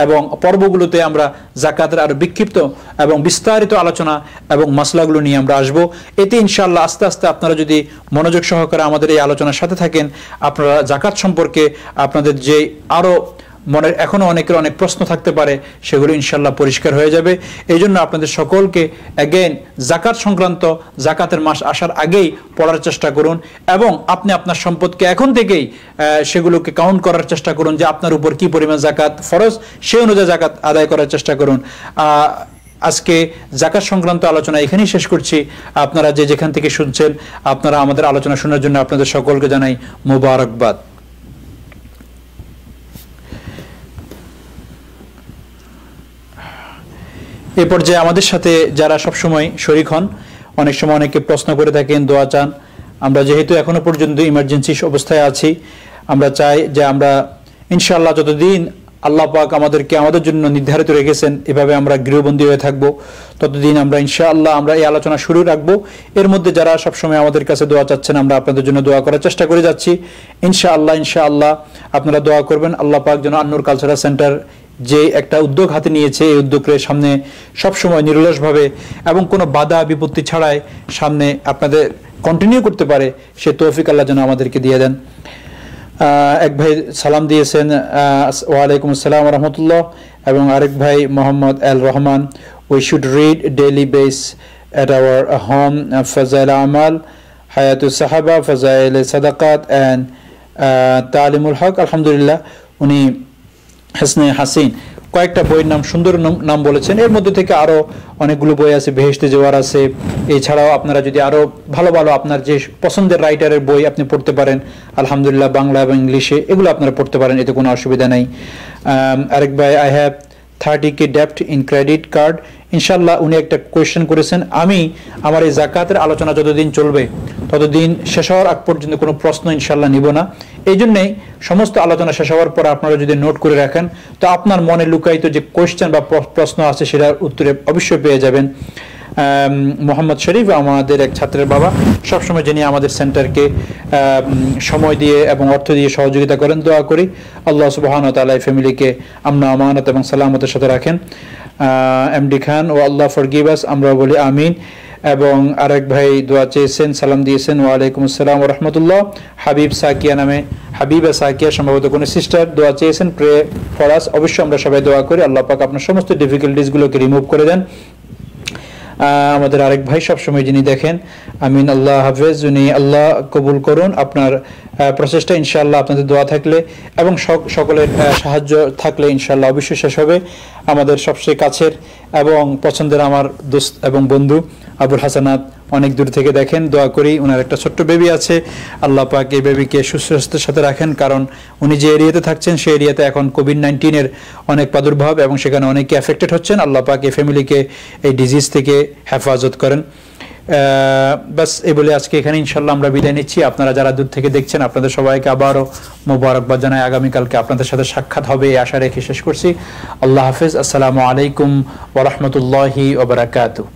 এবং পর্বগুলোতে আমরা জাকাতের আরো বিক্ষিপ্ত এবং বিস্তারিত আলোচনা এবং মাসলাগুলো নিয়ে আমরা আসব। এতে ইনশাআল্লাহ আস্তে আস্তে আপনারা যদি মনোযোগ সহকারে আমাদের এই আলোচনার সাথে থাকেন, আপনারা জাকাত সম্পর্কে আপনাদের যে আরো মনের এখনো অনেকের অনেক প্রশ্ন থাকতে পারে সেগুলো ইনশাআল্লাহ পরিষ্কার হয়ে যাবে। এই জন্য আপনাদের সকলকে অ্যাগেন জাকাত সংক্রান্ত জাকাতের মাস আসার আগেই পড়ার চেষ্টা করুন এবং আপনি আপনার সম্পদকে এখন থেকেই সেগুলোকে কাউন্ট করার চেষ্টা করুন যে আপনার উপর কি পরিমাণ জাকাত ফরজ, সেই অনুযায়ী জাকাত আদায় করার চেষ্টা করুন। আজকে জাকাত সংক্রান্ত আলোচনা এখানেই শেষ করছি। আপনারা যে যেখান থেকে শুনছেন, আপনারা আমাদের আলোচনা শোনার জন্য আপনাদের সকলকে জানাই মোবারকবাদ। এই পর্যায়ে আমাদের সাথে যারা সবসময় শরীক হন, অনেক সময় অনেকে প্রশ্ন করে থাকেন, দোয়া চান। আমরা যেহেতু এখনো পর্যন্ত ইমার্জেন্সি অবস্থায় আছি, আমরা চাই যে আমরা ইনশাআল্লাহ যতদিন আল্লাহ পাক আমাদেরকে আমাদের জন্য নির্ধারিত রেখেছেন এভাবে আমরা গৃহবন্দী হয়ে থাকবো, ততদিন আমরা ইনশাআল্লাহ আমরা এই আলোচনা শুরু রাখবো। এর মধ্যে যারা সবসময় আমাদের কাছে দোয়া চাচ্ছেন, আমরা আপনাদের জন্য দোয়া করার চেষ্টা করে যাচ্ছি। ইনশাআল্লাহ আপনারা দোয়া করবেন আল্লাহ পাক যেন আন-নূর কালচারাল সেন্টার যে একটা উদ্যোগ হাতে নিয়েছে, এই উদ্যোগের সামনে সবসময় নিরলসভাবে এবং কোনো বাধা বিপত্তি ছাড়াই সামনে আপনাদের কন্টিনিউ করতে পারে, সে তৌফিক আল্লাহ যেন আমাদেরকে দিয়ে দেন। এক ভাই সালাম দিয়েছেন, ওয়ালাইকুম আসসালাম ওয়া রাহমাতুল্লাহ, এবং আরেক ভাই Mohammad Al Rahman, we should read daily base at our home Fazail Amal, Hayatus Sahaba, Fazail সাদাকাত and তালিমুল হক। আলহামদুলিল্লাহ, উনি হাসনে হাসিন কয়েকটা বইয়ের নাম, সুন্দর নাম বলেছেন। এর মধ্যে থেকে আরো অনেকগুলো বই আছে, বেহেশতে যাওয়ার আছে। এছাড়াও আপনারা যদি আরো ভালো ভালো আপনার যে পছন্দের রাইটারের বই আপনি পড়তে পারেন, আলহামদুলিল্লাহ বাংলা এবং ইংলিশে, এগুলো আপনারা পড়তে পারেন, এতে কোনো অসুবিধা নেই। আরেক ভাই, আই হ্যাভ 30K ডেপ্ট ইন ক্রেডিট কার্ড। ইনশাল্লাহ উনি একটা কোয়েশ্চেন করেছেন, আমি আমার এই জাকাতের আলোচনা যতদিন চলবে ততদিন শেষ হওয়ার আগ পর্যন্ত কোনো প্রশ্ন ইনশাল্লাহ নিব না। এই জন্যেই সমস্ত আলোচনা শেষ হওয়ার পর আপনারা যদি নোট করে রাখেন, তো আপনার মনে লুকায়িত যে কোয়েশ্চেন বা প্রশ্ন আছে সেটার উত্তরে অবশ্যই পেয়ে যাবেন। মোহাম্মদ শরীফ আমাদের এক ছাত্রের বাবা, সবসময় যিনি আমাদের সেন্টারকে সময় দিয়ে এবং অর্থ দিয়ে সহযোগিতা করেন, দোয়া করি আল্লাহ সুবহানাহু ওয়া তাআলা এই ফ্যামিলিকে আমনা আমানত এবং সালামতের সাথে রাখেন। এমডি খান, ও আল্লাহ ফরগিভ আস, আমরা বলি আমিন। এবং আরেক ভাই দোয়া চেয়েছেন, সালাম দিয়েছেন, ওয়ালাইকুম আসসালাম ওয়া রাহমাতুল্লাহ। হাবিব সাকিয়া নামে, হাবিবা সাকিয়া সম্ভবত কোনো সিস্টার, দোয়া চেয়েছেন প্রে ফর আস। অবশ্যই আমরা সবাই দোয়া করি আল্লাহ পাক আপনার সমস্ত ডিফিকাল্টিসগুলোকে রিমুভ করে দেন। আমাদের আরেক ভাই সবসময় যিনি দেখেন, আমিন, আল্লাহ হাফেজ, উনি আল্লাহ কবুল করুন আপনার প্রচেষ্টা। ইনশাআল্লাহ আপনাদের দোয়া থাকলে এবং সকলের সাহায্য থাকলে ইনশাআল্লাহ অবশ্যই শেষ হবে। আমাদের সবচেয়ে কাছের এবং পছন্দের আমার দোস্ত এবং বন্ধু আবুল হাসানাত অনেক দূর থেকে দেখেন, দোয়া করি। ওনার একটা ছোট্ট বেবি আছে, আল্লাহ পাক এই বেবিকে সুস্বাস্থ্যের সাথে রাখেন, কারণ উনি যে এরিয়াতে থাকছেন সেই এরিয়াতে এখন কোভিড-19 অনেক প্রাদুর্ভাব এবং সেখানে অনেকে অ্যাফেক্টেড হচ্ছেন। আল্লাহ পাক এই ফ্যামিলিকে এই ডিজিজ থেকে হেফাজত করেন। বাস এই বলে আজকে এখানে ইনশাল্লাহ আমরা বিদায় নিচ্ছি। আপনারা যারা দূর থেকে দেখছেন আপনাদের সবাইকে আবারও মোবারকবাদ জানাই। আগামীকালকে আপনাদের সাথে সাক্ষাৎ হবে এই আশা রেখে শেষ করছি। আল্লাহ হাফেজ, আসসালামু আলাইকুম ওয়া রাহমাতুল্লাহি ওয়া বারাকাতুহু।